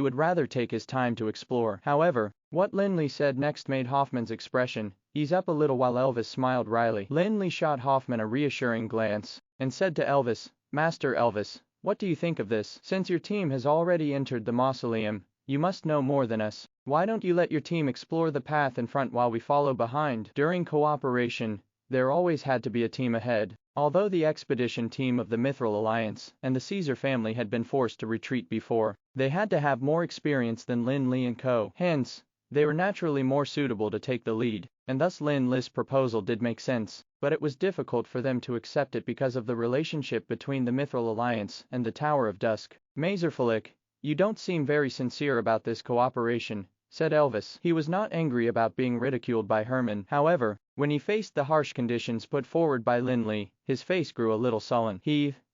would rather take his time to explore. However, what Lin Li said next made Hoffman's expression ease up a little while Elvis smiled wryly. Lin Li shot Hoffman a reassuring glance and said to Elvis, "Master Elvis, what do you think of this? Since your team has already entered the mausoleum, you must know more than us. Why don't you let your team explore the path in front while we follow behind?" During cooperation, there always had to be a team ahead. Although the expedition team of the Mithril Alliance and the Caesar family had been forced to retreat before, they had to have more experience than Lin Li and co. Hence, they were naturally more suitable to take the lead, and thus Lin Li's proposal did make sense, but it was difficult for them to accept it because of the relationship between the Mithril Alliance and the Tower of Dusk. "Mazerfalik, you don't seem very sincere about this cooperation," said Elvis. He was not angry about being ridiculed by Herman. However, when he faced the harsh conditions put forward by Lin Li, his face grew a little sullen.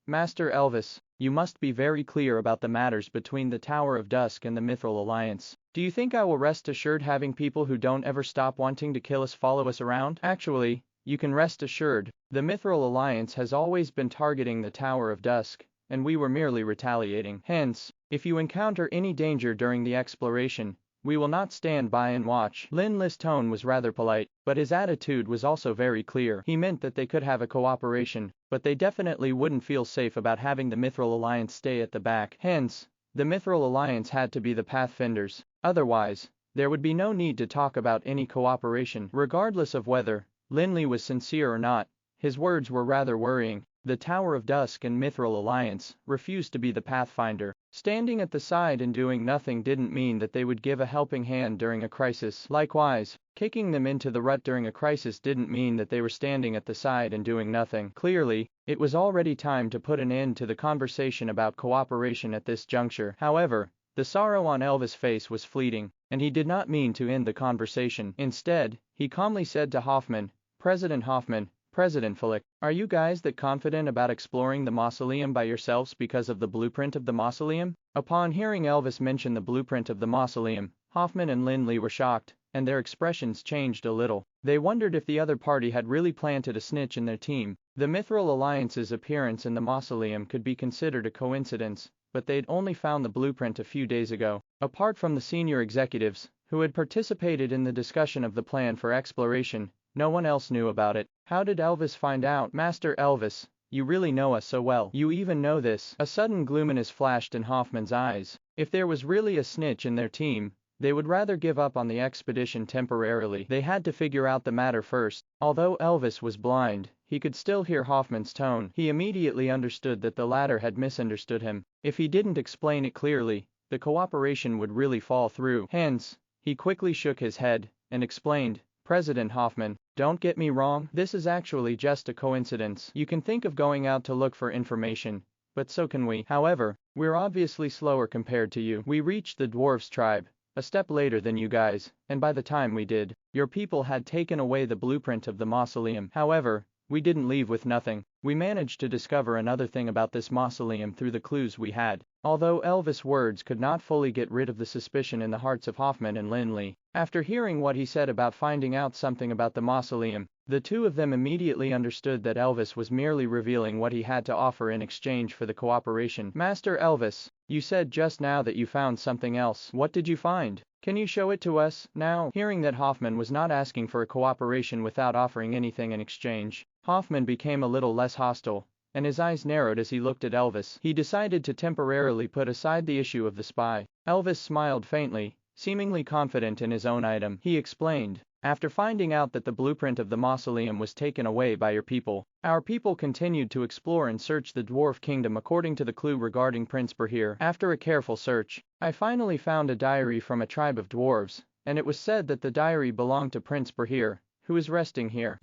"Master Elvis, you must be very clear about the matters between the Tower of Dusk and the Mithril Alliance. Do you think I will rest assured having people who don't ever stop wanting to kill us follow us around? Actually, you can rest assured, the Mithril Alliance has always been targeting the Tower of Dusk, and we were merely retaliating. Hence, if you encounter any danger during the exploration, we will not stand by and watch." Lin Li's tone was rather polite, but his attitude was also very clear. He meant that they could have a cooperation, but they definitely wouldn't feel safe about having the Mithril Alliance stay at the back. Hence, the Mithril Alliance had to be the pathfinders. Otherwise, there would be no need to talk about any cooperation. Regardless of whether Lin Li was sincere or not, his words were rather worrying. The Tower of Dusk and Mithril Alliance refused to be the pathfinder. Standing at the side and doing nothing didn't mean that they would give a helping hand during a crisis. Likewise, kicking them into the rut during a crisis didn't mean that they were standing at the side and doing nothing. Clearly, it was already time to put an end to the conversation about cooperation at this juncture. However, the sorrow on Elvis' face was fleeting, and he did not mean to end the conversation. Instead, he calmly said to Hoffman, "President Hoffman, President Flick, are you guys that confident about exploring the mausoleum by yourselves because of the blueprint of the mausoleum?" Upon hearing Elvis mention the blueprint of the mausoleum, Hoffman and Lin Li were shocked, and their expressions changed a little. They wondered if the other party had really planted a snitch in their team. The Mithril Alliance's appearance in the mausoleum could be considered a coincidence, but they'd only found the blueprint a few days ago. Apart from the senior executives, who had participated in the discussion of the plan for exploration, no one else knew about it. How did Elvis find out? "Master Elvis, you really know us so well. You even know this." A sudden gloominess flashed in Hoffman's eyes. If there was really a snitch in their team, they would rather give up on the expedition temporarily. They had to figure out the matter first. Although Elvis was blind, he could still hear Hoffman's tone. He immediately understood that the latter had misunderstood him. If he didn't explain it clearly, the cooperation would really fall through. Hence, he quickly shook his head and explained, "President Hoffman, don't get me wrong, this is actually just a coincidence. You can think of going out to look for information, but so can we. However, we're obviously slower compared to you. We reached the dwarves' tribe a step later than you guys, and by the time we did, your people had taken away the blueprint of the mausoleum. However, we didn't leave with nothing. We managed to discover another thing about this mausoleum through the clues we had." Although Elvis' words could not fully get rid of the suspicion in the hearts of Hoffman and Lin Li, after hearing what he said about finding out something about the mausoleum, the two of them immediately understood that Elvis was merely revealing what he had to offer in exchange for the cooperation. "Master Elvis, you said just now that you found something else. What did you find? Can you show it to us now?" Hearing that Hoffman was not asking for a cooperation without offering anything in exchange, Hoffman became a little less hostile, and his eyes narrowed as he looked at Elvis. He decided to temporarily put aside the issue of the spy. Elvis smiled faintly, seemingly confident in his own item. He explained, "After finding out that the blueprint of the mausoleum was taken away by your people, our people continued to explore and search the dwarf kingdom according to the clue regarding Prince Bahir. After a careful search, I finally found a diary from a tribe of dwarves, and it was said that the diary belonged to Prince Bahir, who is resting here."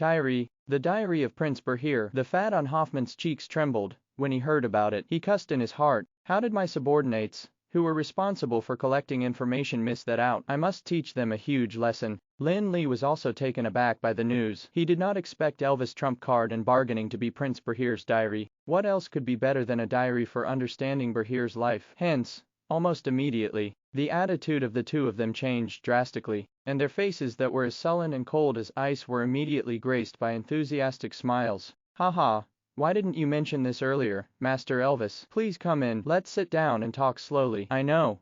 The diary of Prince Bahir. The fat on Hoffman's cheeks trembled when he heard about it. He cussed in his heart. How did my subordinates, who were responsible for collecting information, miss that out? I must teach them a huge lesson. Lin Li was also taken aback by the news. He did not expect Elvis' trump card and bargaining to be Prince Bahir's diary. What else could be better than a diary for understanding Bahir's life? Hence, Almost immediately, the attitude of the two of them changed drastically, and their faces that were as sullen and cold as ice were immediately graced by enthusiastic smiles. Haha, why didn't you mention this earlier, Master Elvis? Please come in, let's sit down and talk slowly. I know,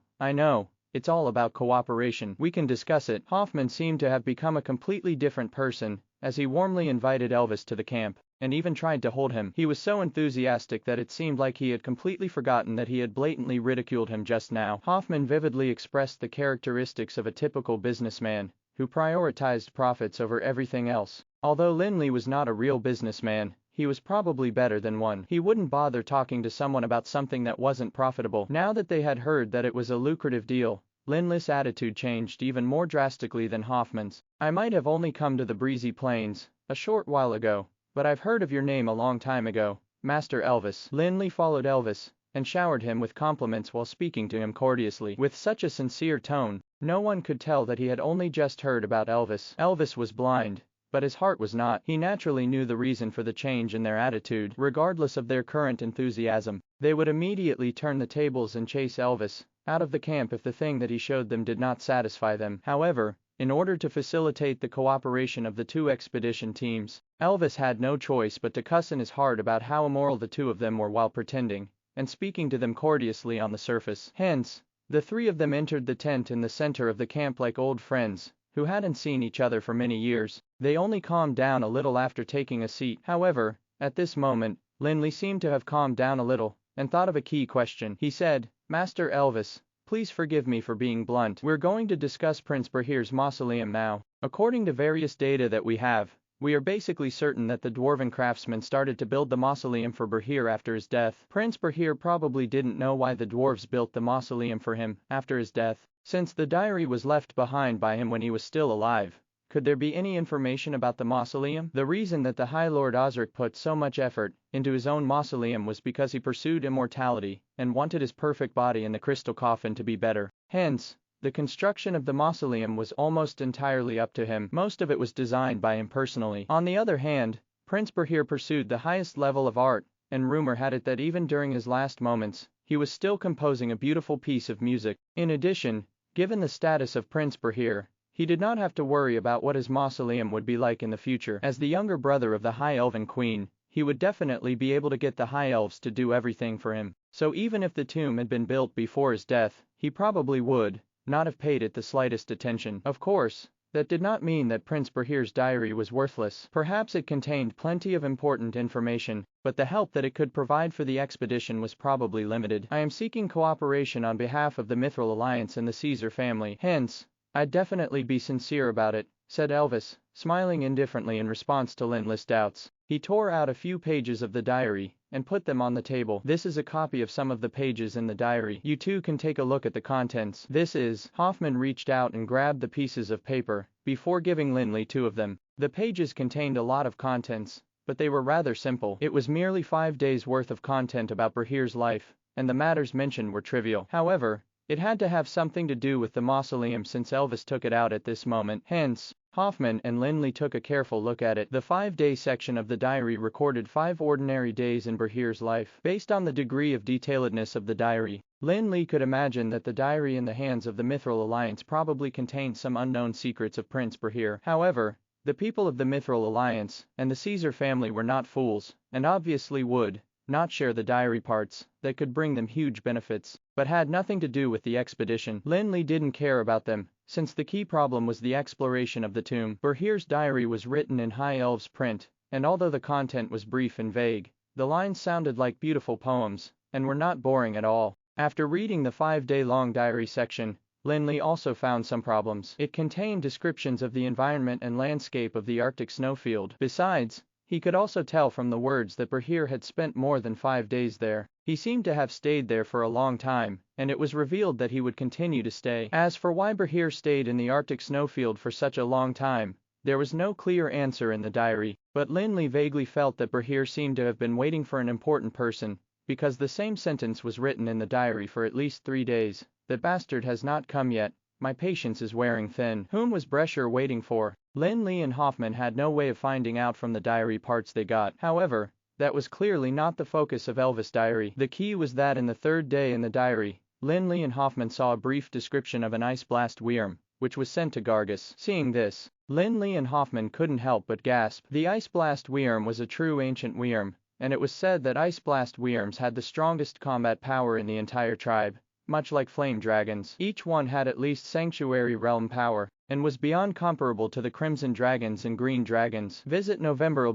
it's all about cooperation. We can discuss it. Hoffman seemed to have become a completely different person, as he warmly invited Elvis to the camp, and even tried to hold him. He was so enthusiastic that it seemed like he had completely forgotten that he had blatantly ridiculed him just now. Hoffman vividly expressed the characteristics of a typical businessman, who prioritized profits over everything else. Although Lin Li was not a real businessman, he was probably better than one. He wouldn't bother talking to someone about something that wasn't profitable. Now that they had heard that it was a lucrative deal, Lin Li's attitude changed even more drastically than Hoffman's. I might have only come to the breezy plains a short while ago, but I've heard of your name a long time ago, Master Elvis. Lin Li followed Elvis, and showered him with compliments while speaking to him courteously. With such a sincere tone, no one could tell that he had only just heard about Elvis. Elvis was blind, but his heart was not. He naturally knew the reason for the change in their attitude. Regardless of their current enthusiasm, they would immediately turn the tables and chase Elvis out of the camp if the thing that he showed them did not satisfy them. However, in order to facilitate the cooperation of the two expedition teams, Elvis had no choice but to cuss in his heart about how immoral the two of them were while pretending and speaking to them courteously on the surface. Hence, the three of them entered the tent in the center of the camp like old friends who hadn't seen each other for many years. They only calmed down a little after taking a seat. However, at this moment, Lin Li seemed to have calmed down a little and thought of a key question. He said, Master Elvis, please forgive me for being blunt. We're going to discuss Prince Bahir's mausoleum now. According to various data that we have, we are basically certain that the dwarven craftsmen started to build the mausoleum for Bahir after his death. Prince Bahir probably didn't know why the dwarves built the mausoleum for him after his death, since the diary was left behind by him when he was still alive. Could there be any information about the mausoleum? The reason that the High Lord Osric put so much effort into his own mausoleum was because he pursued immortality and wanted his perfect body in the crystal coffin to be better. Hence, the construction of the mausoleum was almost entirely up to him. Most of it was designed by him personally. On the other hand, Prince Bahir pursued the highest level of art, and rumor had it that even during his last moments, he was still composing a beautiful piece of music. In addition, given the status of Prince Bahir, he did not have to worry about what his mausoleum would be like in the future. As the younger brother of the High Elven Queen, he would definitely be able to get the High Elves to do everything for him. So even if the tomb had been built before his death, he probably would not have paid it the slightest attention. Of course, that did not mean that Prince Bahir's diary was worthless. Perhaps it contained plenty of important information, but the help that it could provide for the expedition was probably limited. I am seeking cooperation on behalf of the Mithril Alliance and the Caesar family. Hence, I'd definitely be sincere about it, said Elvis, smiling indifferently in response to Lin Li's doubts. He tore out a few pages of the diary and put them on the table. This is a copy of some of the pages in the diary. You two can take a look at the contents. This is. Hoffman reached out and grabbed the pieces of paper before giving Lin Li two of them. The pages contained a lot of contents, but they were rather simple. It was merely 5 days worth of content about Bahir's life, and the matters mentioned were trivial. However, it had to have something to do with the mausoleum since Elvis took it out at this moment. Hence, Hoffman and Lin Li took a careful look at it. The 5-day section of the diary recorded 5 ordinary days in Bahir's life. Based on the degree of detailedness of the diary, Lin Li could imagine that the diary in the hands of the Mithril Alliance probably contained some unknown secrets of Prince Bahir. However, the people of the Mithril Alliance and the Caesar family were not fools, and obviously would not share the diary parts that could bring them huge benefits, but had nothing to do with the expedition. Lin Li didn't care about them, since the key problem was the exploration of the tomb. Bahir's diary was written in High Elves print, and although the content was brief and vague, the lines sounded like beautiful poems, and were not boring at all. After reading the 5-day-long diary section, Lin Li also found some problems. It contained descriptions of the environment and landscape of the Arctic snowfield. Besides, he could also tell from the words that Bahir had spent more than 5 days there. He seemed to have stayed there for a long time, and it was revealed that he would continue to stay. As for why Bahir stayed in the Arctic snowfield for such a long time, there was no clear answer in the diary, but Lin Li vaguely felt that Bahir seemed to have been waiting for an important person, because the same sentence was written in the diary for at least 3 days. That bastard has not come yet. My patience is wearing thin. Whom was Brescher waiting for? Lin Li and Hoffman had no way of finding out from the diary parts they got. However, that was clearly not the focus of Elvis' diary. The key was that in the 3rd day in the diary, Lin Li and Hoffman saw a brief description of an ice blast worm, which was sent to Gargus. Seeing this, Lin Li and Hoffman couldn't help but gasp. The ice blast worm was a true ancient worm, and it was said that ice blast worms had the strongest combat power in the entire tribe. Much like flame dragons, each one had at least sanctuary realm power, and was beyond comparable to the crimson dragons and green dragons. Visit November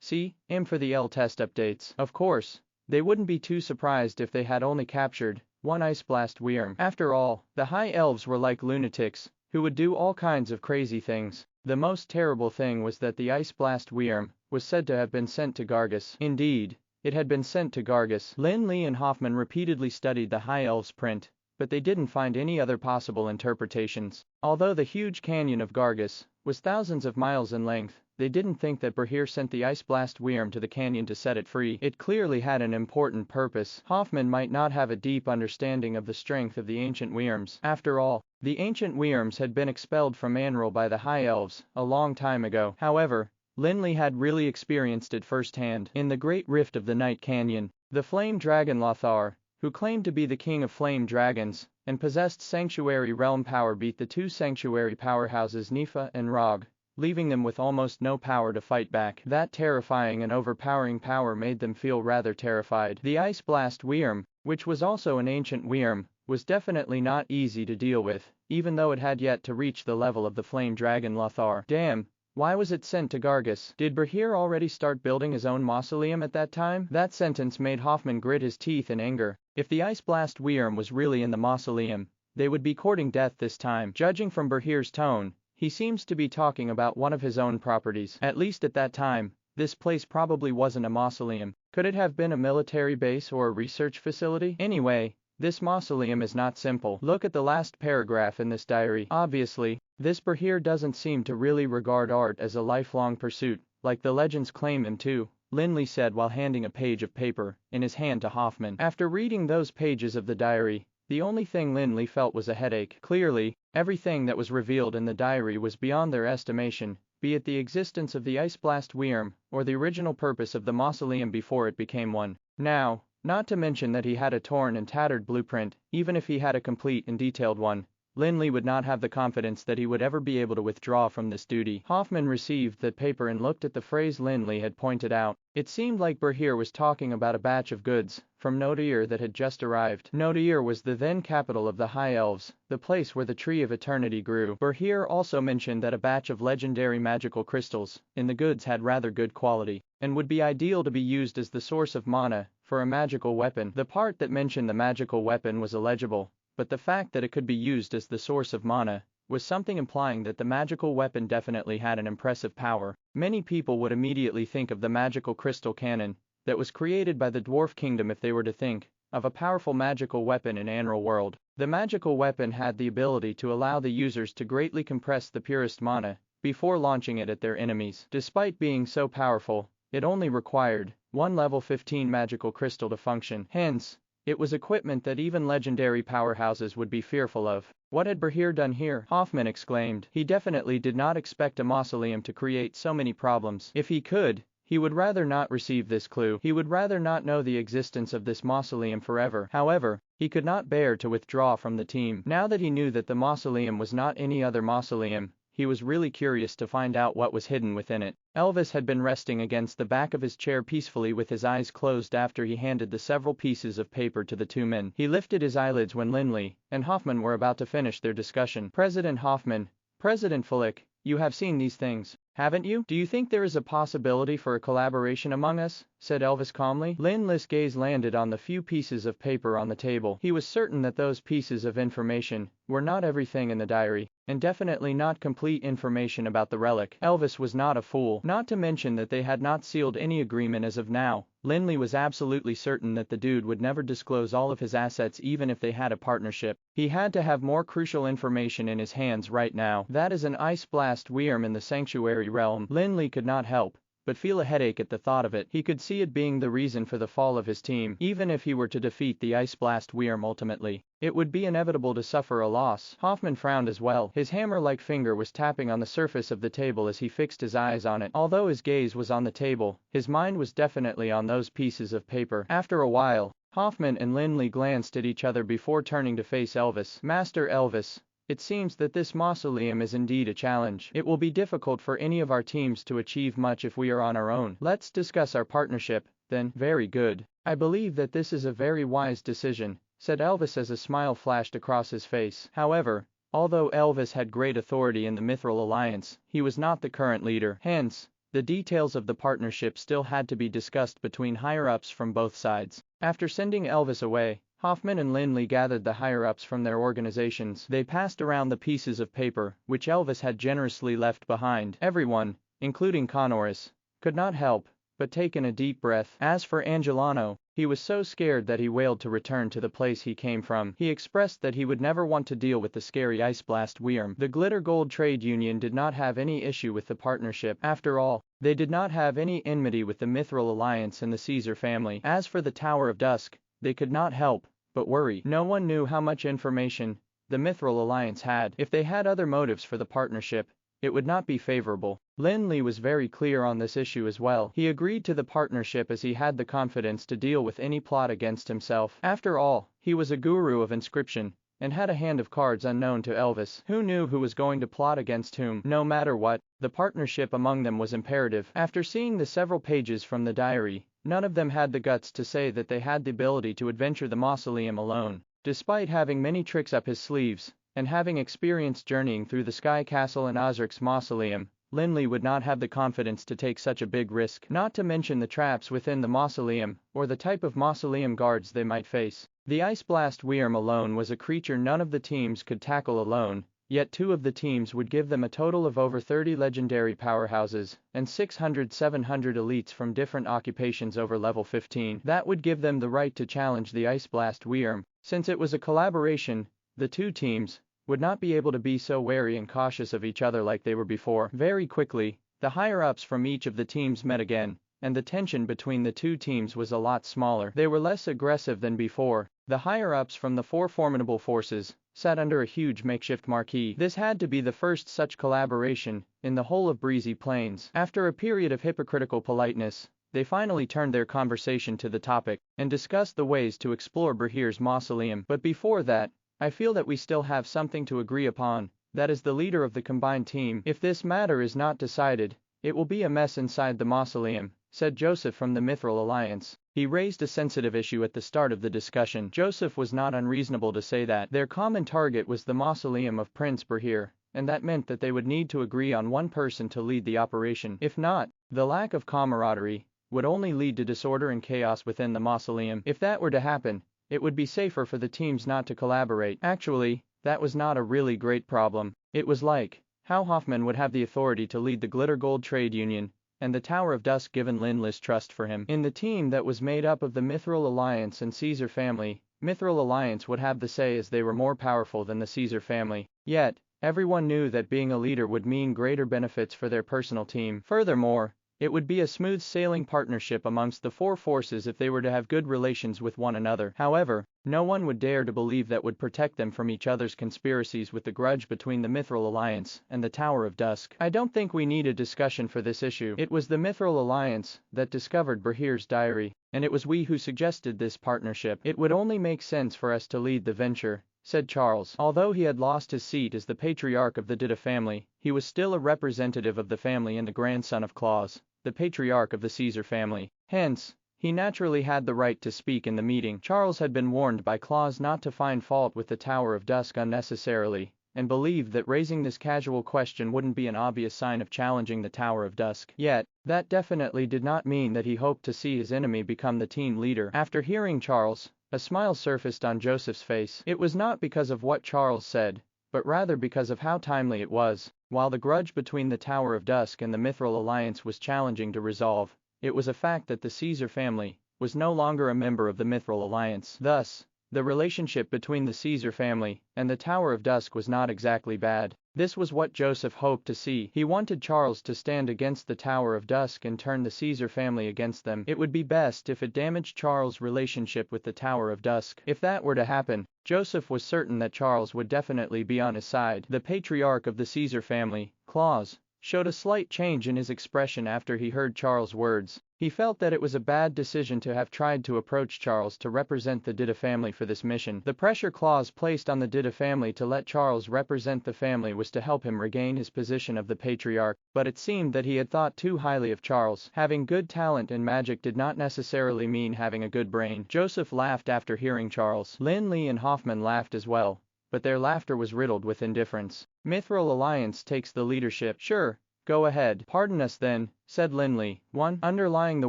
see for the L test updates. Of course, they wouldn't be too surprised if they had only captured one ice blast worm. After all, the high elves were like lunatics, who would do all kinds of crazy things. The most terrible thing was that the ice blast worm was said to have been sent to Gargus. Indeed, it had been sent to Gargus. Lin Li and Hoffman repeatedly studied the High Elves' print, but they didn't find any other possible interpretations. Although the huge canyon of Gargus was thousands of miles in length, they didn't think that Berhir sent the ice blast worm to the canyon to set it free. It clearly had an important purpose. Hoffman might not have a deep understanding of the strength of the ancient worms. After all, the ancient worms had been expelled from Manhwa by the High Elves a long time ago. However, Lin Li had really experienced it firsthand. In the Great Rift of the Night Canyon, the flame dragon Lothar, who claimed to be the king of flame dragons and possessed sanctuary realm power, beat the two sanctuary powerhouses Nifa and Rog, leaving them with almost no power to fight back. That terrifying and overpowering power made them feel rather terrified. The ice blast worm, which was also an ancient worm, was definitely not easy to deal with, even though it had yet to reach the level of the flame dragon Lothar. Damn. Why was it sent to Gargus? Did Berhir already start building his own mausoleum at that time? That sentence made Hoffman grit his teeth in anger. If the ice blast worm was really in the mausoleum, they would be courting death this time. Judging from Berhir's tone, he seems to be talking about one of his own properties. At least at that time, this place probably wasn't a mausoleum. Could it have been a military base or a research facility? Anyway, this mausoleum is not simple. Look at the last paragraph in this diary. Obviously, this Berhir doesn't seem to really regard art as a lifelong pursuit, like the legends claim him to, Lin Li said while handing a page of paper in his hand to Hoffman. After reading those pages of the diary, the only thing Lin Li felt was a headache. Clearly, everything that was revealed in the diary was beyond their estimation, be it the existence of the ice blast worm or the original purpose of the mausoleum before it became one. Now, not to mention that he had a torn and tattered blueprint. Even if he had a complete and detailed one, Lin Li would not have the confidence that he would ever be able to withdraw from this duty. Hoffman received the paper and looked at the phrase Lin Li had pointed out. It seemed like Berhir was talking about a batch of goods from Nodir that had just arrived. Nodir was the then capital of the High Elves, the place where the Tree of Eternity grew. Berhir also mentioned that a batch of legendary magical crystals in the goods had rather good quality, and would be ideal to be used as the source of mana for a magical weapon. The part that mentioned the magical weapon was illegible, but the fact that it could be used as the source of mana was something implying that the magical weapon definitely had an impressive power. Many people would immediately think of the magical crystal cannon that was created by the Dwarf Kingdom if they were to think of a powerful magical weapon in Anral World. The magical weapon had the ability to allow the users to greatly compress the purest mana before launching it at their enemies. Despite being so powerful, it only required one level 15 magical crystal to function. Hence, it was equipment that even legendary powerhouses would be fearful of. What had Berhir done here? Hoffman exclaimed. He definitely did not expect a mausoleum to create so many problems. If he could, he would rather not receive this clue. He would rather not know the existence of this mausoleum forever. However, he could not bear to withdraw from the team. Now that he knew that the mausoleum was not any other mausoleum, he was really curious to find out what was hidden within it. Elvis had been resting against the back of his chair peacefully with his eyes closed after he handed the several pieces of paper to the two men. He lifted his eyelids when Lin Li and Hoffman were about to finish their discussion. President Hoffman, President Flick, you have seen these things, haven't you? Do you think there is a possibility for a collaboration among us? Said Elvis calmly. Lin Li's gaze landed on the few pieces of paper on the table. He was certain that those pieces of information were not everything in the diary, and definitely not complete information about the relic. Elvis was not a fool. Not to mention that they had not sealed any agreement as of now. Lin Li was absolutely certain that the dude would never disclose all of his assets even if they had a partnership. He had to have more crucial information in his hands right now. That is an ice blast worm in the sanctuary realm. Lin Li could not help but feel a headache at the thought of it. He could see it being the reason for the fall of his team. Even if he were to defeat the Ice Blast Wyrm ultimately, it would be inevitable to suffer a loss. Hoffman frowned as well. His hammer-like finger was tapping on the surface of the table as he fixed his eyes on it. Although his gaze was on the table, his mind was definitely on those pieces of paper. After a while, Hoffman and Lin Li glanced at each other before turning to face Elvis. Master Elvis, it seems that this mausoleum is indeed a challenge. It will be difficult for any of our teams to achieve much if we are on our own. Let's discuss our partnership, then. Very good. I believe that this is a very wise decision, said Elvis as a smile flashed across his face. However, although Elvis had great authority in the Mithril Alliance, he was not the current leader. Hence, the details of the partnership still had to be discussed between higher-ups from both sides. After sending Elvis away, Hoffman and Lin Li gathered the higher-ups from their organizations. They passed around the pieces of paper, which Elvis had generously left behind. Everyone, including Connorus, could not help but take in a deep breath. As for Angelano, he was so scared that he wailed to return to the place he came from. He expressed that he would never want to deal with the scary Ice Blast Wyrm. The Glitter Gold Trade Union did not have any issue with the partnership. After all, they did not have any enmity with the Mithril Alliance and the Caesar family. As for the Tower of Dusk, they could not help but worry. No one knew how much information the Mithril Alliance had. If they had other motives for the partnership, it would not be favorable. Lin Li was very clear on this issue as well. He agreed to the partnership as he had the confidence to deal with any plot against himself. After all, he was a guru of inscription, and had a hand of cards unknown to Elvis. Who knew who was going to plot against whom? No matter what, the partnership among them was imperative. After seeing the several pages from the diary, none of them had the guts to say that they had the ability to adventure the mausoleum alone. Despite having many tricks up his sleeves, and having experience journeying through the Sky Castle and Osric's mausoleum, Lin Li would not have the confidence to take such a big risk. Not to mention the traps within the mausoleum, or the type of mausoleum guards they might face. The Ice Blast Wyrm alone was a creature none of the teams could tackle alone, yet 2 of the teams would give them a total of over 30 legendary powerhouses, and 600-700 elites from different occupations over level 15. That would give them the right to challenge the Ice Blast Wyrm. Since it was a collaboration, the 2 teams would not be able to be so wary and cautious of each other like they were before. Very quickly, the higher-ups from each of the teams met again, and the tension between the 2 teams was a lot smaller. They were less aggressive than before. The higher-ups from the 4 formidable forces sat under a huge makeshift marquee. This had to be the first such collaboration in the whole of Breezy Plains. After a period of hypocritical politeness, they finally turned their conversation to the topic, and discussed the ways to explore Brahir's mausoleum. But before that, I feel that we still have something to agree upon, that is the leader of the combined team. If this matter is not decided, it will be a mess inside the mausoleum, said Joseph from the Mithril Alliance. He raised a sensitive issue at the start of the discussion. Joseph was not unreasonable to say that their common target was the mausoleum of Prince Brahir, and that meant that they would need to agree on one person to lead the operation. If not, the lack of camaraderie would only lead to disorder and chaos within the mausoleum. If that were to happen, it would be safer for the teams not to collaborate. Actually, that was not a really great problem. It was like how Hoffman would have the authority to lead the Glitter Gold Trade Union, and the Tower of Dusk given Lin Li's trust for him. In the team that was made up of the Mithril Alliance and Caesar family, Mithril Alliance would have the say as they were more powerful than the Caesar family. Yet, everyone knew that being a leader would mean greater benefits for their personal team. Furthermore, it would be a smooth sailing partnership amongst the 4 forces if they were to have good relations with one another. However, no one would dare to believe that would protect them from each other's conspiracies with the grudge between the Mithril Alliance and the Tower of Dusk. I don't think we need a discussion for this issue. It was the Mithril Alliance that discovered Brahir's diary, and it was we who suggested this partnership. It would only make sense for us to lead the venture, said Charles. Although he had lost his seat as the patriarch of the Dida family, he was still a representative of the family and the grandson of Claus, the patriarch of the Caesar family. Hence, he naturally had the right to speak in the meeting. Charles had been warned by Claus not to find fault with the Tower of Dusk unnecessarily, and believed that raising this casual question wouldn't be an obvious sign of challenging the Tower of Dusk. Yet, that definitely did not mean that he hoped to see his enemy become the team leader. After hearing Charles, a smile surfaced on Joseph's face. It was not because of what Charles said, but rather because of how timely it was. While the grudge between the Tower of Dusk and the Mithril Alliance was challenging to resolve, it was a fact that the Caesar family was no longer a member of the Mithril Alliance. Thus, the relationship between the Caesar family and the Tower of Dusk was not exactly bad. This was what Joseph hoped to see. He wanted Charles to stand against the Tower of Dusk and turn the Caesar family against them. It would be best if it damaged Charles' relationship with the Tower of Dusk. If that were to happen, Joseph was certain that Charles would definitely be on his side. The patriarch of the Caesar family, Claus, showed a slight change in his expression after he heard Charles' words. He felt that it was a bad decision to have tried to approach Charles to represent the Dida family for this mission. The pressure Claus placed on the Dida family to let Charles represent the family was to help him regain his position of the patriarch, but it seemed that he had thought too highly of Charles. Having good talent in magic did not necessarily mean having a good brain. Joseph laughed after hearing Charles. Lin Li and Hoffman laughed as well, but their laughter was riddled with indifference. Mithril Alliance takes the leadership. Sure, go ahead. Pardon us then, said Lin Li. Underlying the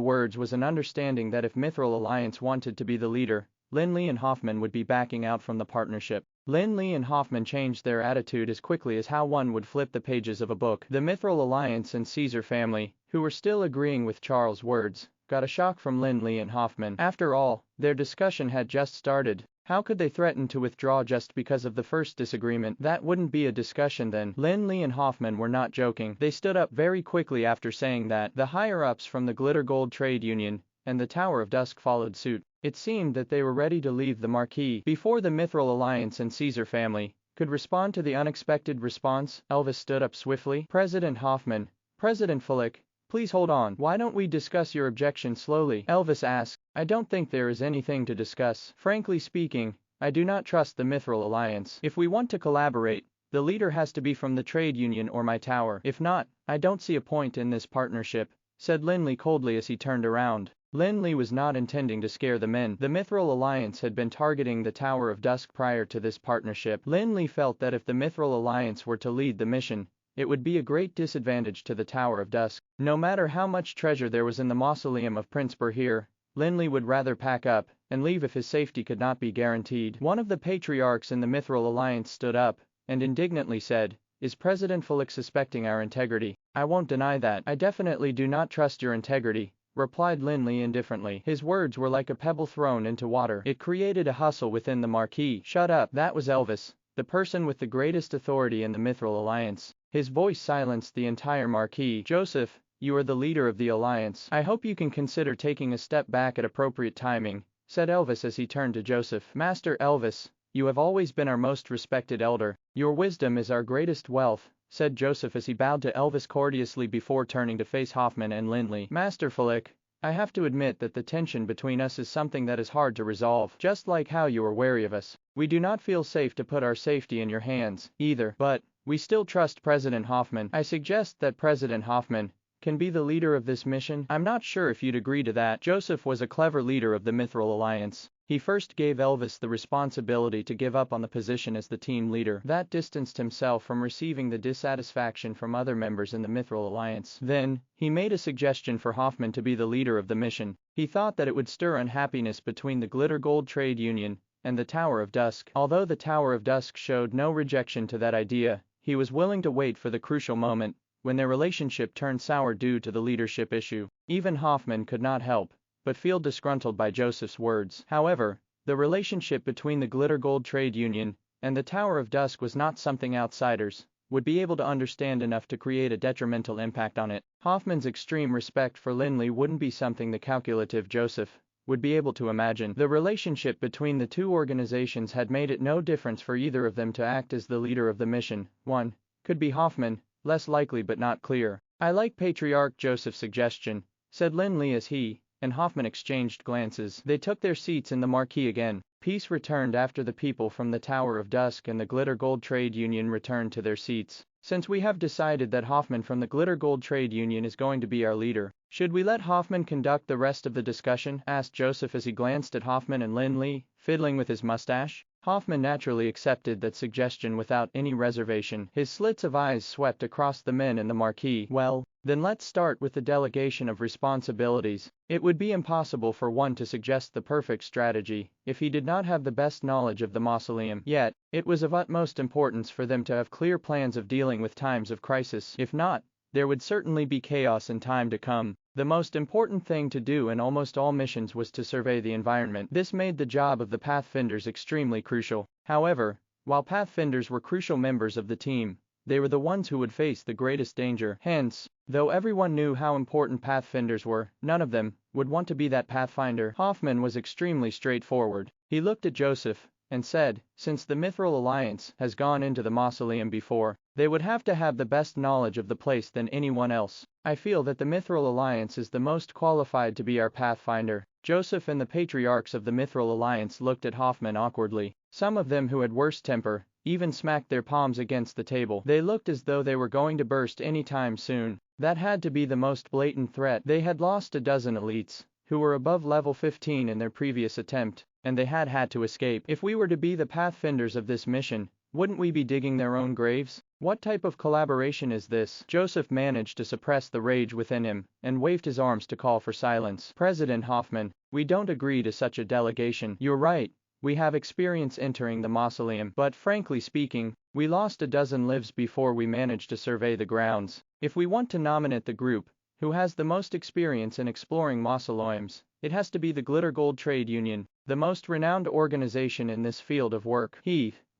words was an understanding that if Mithril Alliance wanted to be the leader, Lin Li and Hoffman would be backing out from the partnership. Lin Li and Hoffman changed their attitude as quickly as how one would flip the pages of a book. The Mithril Alliance and Caesar family, who were still agreeing with Charles' words, got a shock from Lin Li and Hoffman. After all, their discussion had just started. How could they threaten to withdraw just because of the first disagreement? That wouldn't be a discussion then. Lin Li and Hoffman were not joking. They stood up very quickly after saying that. The higher-ups from the Glitter Gold Trade Union and the Tower of Dusk followed suit. It seemed that they were ready to leave the marquee. Before the Mithril Alliance and Caesar family could respond to the unexpected response, Elvis stood up swiftly. President Hoffman, President Fulick, please hold on. Why don't we discuss your objection slowly? Elvis asked. I don't think there is anything to discuss. Frankly speaking, I do not trust the Mithril Alliance. If we want to collaborate, the leader has to be from the trade union or my tower. If not, I don't see a point in this partnership, said Lin Li coldly as he turned around. Lin Li was not intending to scare the men. The Mithril Alliance had been targeting the Tower of Dusk prior to this partnership. Lin Li felt that if the Mithril Alliance were to lead the mission, it would be a great disadvantage to the Tower of Dusk. No matter how much treasure there was in the mausoleum of Prince Burhir, Lin Li would rather pack up and leave if his safety could not be guaranteed. One of the patriarchs in the Mithril Alliance stood up and indignantly said, "Is President Fulick suspecting our integrity?" "I won't deny that. I definitely do not trust your integrity," replied Lin Li indifferently. His words were like a pebble thrown into water. It created a hustle within the marquee. "Shut up." That was Elvis, the person with the greatest authority in the Mithril Alliance. His voice silenced the entire marquee. "Joseph, you are the leader of the alliance. I hope you can consider taking a step back at appropriate timing," said Elvis as he turned to Joseph. "Master Elvis, you have always been our most respected elder. Your wisdom is our greatest wealth," said Joseph as he bowed to Elvis courteously before turning to face Hoffman and Lin Li. "Master Fulick, I have to admit that the tension between us is something that is hard to resolve. Just like how you are wary of us, we do not feel safe to put our safety in your hands, either. But we still trust President Hoffman. I suggest that President Hoffman can be the leader of this mission. I'm not sure if you'd agree to that." Joseph was a clever leader of the Mithril Alliance. He first gave Elvis the responsibility to give up on the position as the team leader. That distanced himself from receiving the dissatisfaction from other members in the Mithril Alliance. Then, he made a suggestion for Hoffman to be the leader of the mission. He thought that it would stir unhappiness between the Glitter Gold Trade Union and the Tower of Dusk. Although the Tower of Dusk showed no rejection to that idea, he was willing to wait for the crucial moment when their relationship turned sour due to the leadership issue. Even Hoffman could not help but feel disgruntled by Joseph's words. However, the relationship between the Glitter Gold Trade Union and the Tower of Dusk was not something outsiders would be able to understand enough to create a detrimental impact on it. Hoffman's extreme respect for Lin Li wouldn't be something the calculative Joseph would be able to imagine. The relationship between the two organizations had made it no difference for either of them to act as the leader of the mission. One could be Hoffman, less likely but not clear. "I like Patriarch Joseph's suggestion," said Lin Li as he and Hoffman exchanged glances. They took their seats in the marquee again. Peace returned after the people from the Tower of Dusk and the Glitter Gold Trade Union returned to their seats. "Since we have decided that Hoffman from the Glitter Gold Trade Union is going to be our leader, should we let Hoffman conduct the rest of the discussion?" asked Joseph as he glanced at Hoffman and Lin Li, fiddling with his mustache. Hoffman naturally accepted that suggestion without any reservation. His slits of eyes swept across the men in the marquee. "Well, then let's start with the delegation of responsibilities." It would be impossible for one to suggest the perfect strategy if he did not have the best knowledge of the mausoleum. Yet, it was of utmost importance for them to have clear plans of dealing with times of crisis. If not, there would certainly be chaos in time to come. The most important thing to do in almost all missions was to survey the environment. This made the job of the Pathfinders extremely crucial. However, while Pathfinders were crucial members of the team, they were the ones who would face the greatest danger. Hence, though everyone knew how important pathfinders were, none of them would want to be that pathfinder. Hoffman was extremely straightforward. He looked at Joseph and said, since the Mithril Alliance has gone into the mausoleum before, they would have to have the best knowledge of the place than anyone else. I feel that the Mithril Alliance is the most qualified to be our pathfinder. Joseph and the patriarchs of the Mithril Alliance looked at Hoffman awkwardly. Some of them, who had worse temper, even smacked their palms against the table. They looked as though they were going to burst any time soon. That had to be the most blatant threat. They had lost a dozen elites, who were above level 15 in their previous attempt, and they had to escape. If we were to be the pathfinders of this mission, wouldn't we be digging their own graves? What type of collaboration is this? Joseph managed to suppress the rage within him, and waved his arms to call for silence. President Hoffman, we don't agree to such a delegation. You're right, we have experience entering the mausoleum, but frankly speaking, we lost a dozen lives before we managed to survey the grounds. If we want to nominate the group who has the most experience in exploring mausoleums, it has to be the Glitter Gold Trade Union, the most renowned organization in this field of work.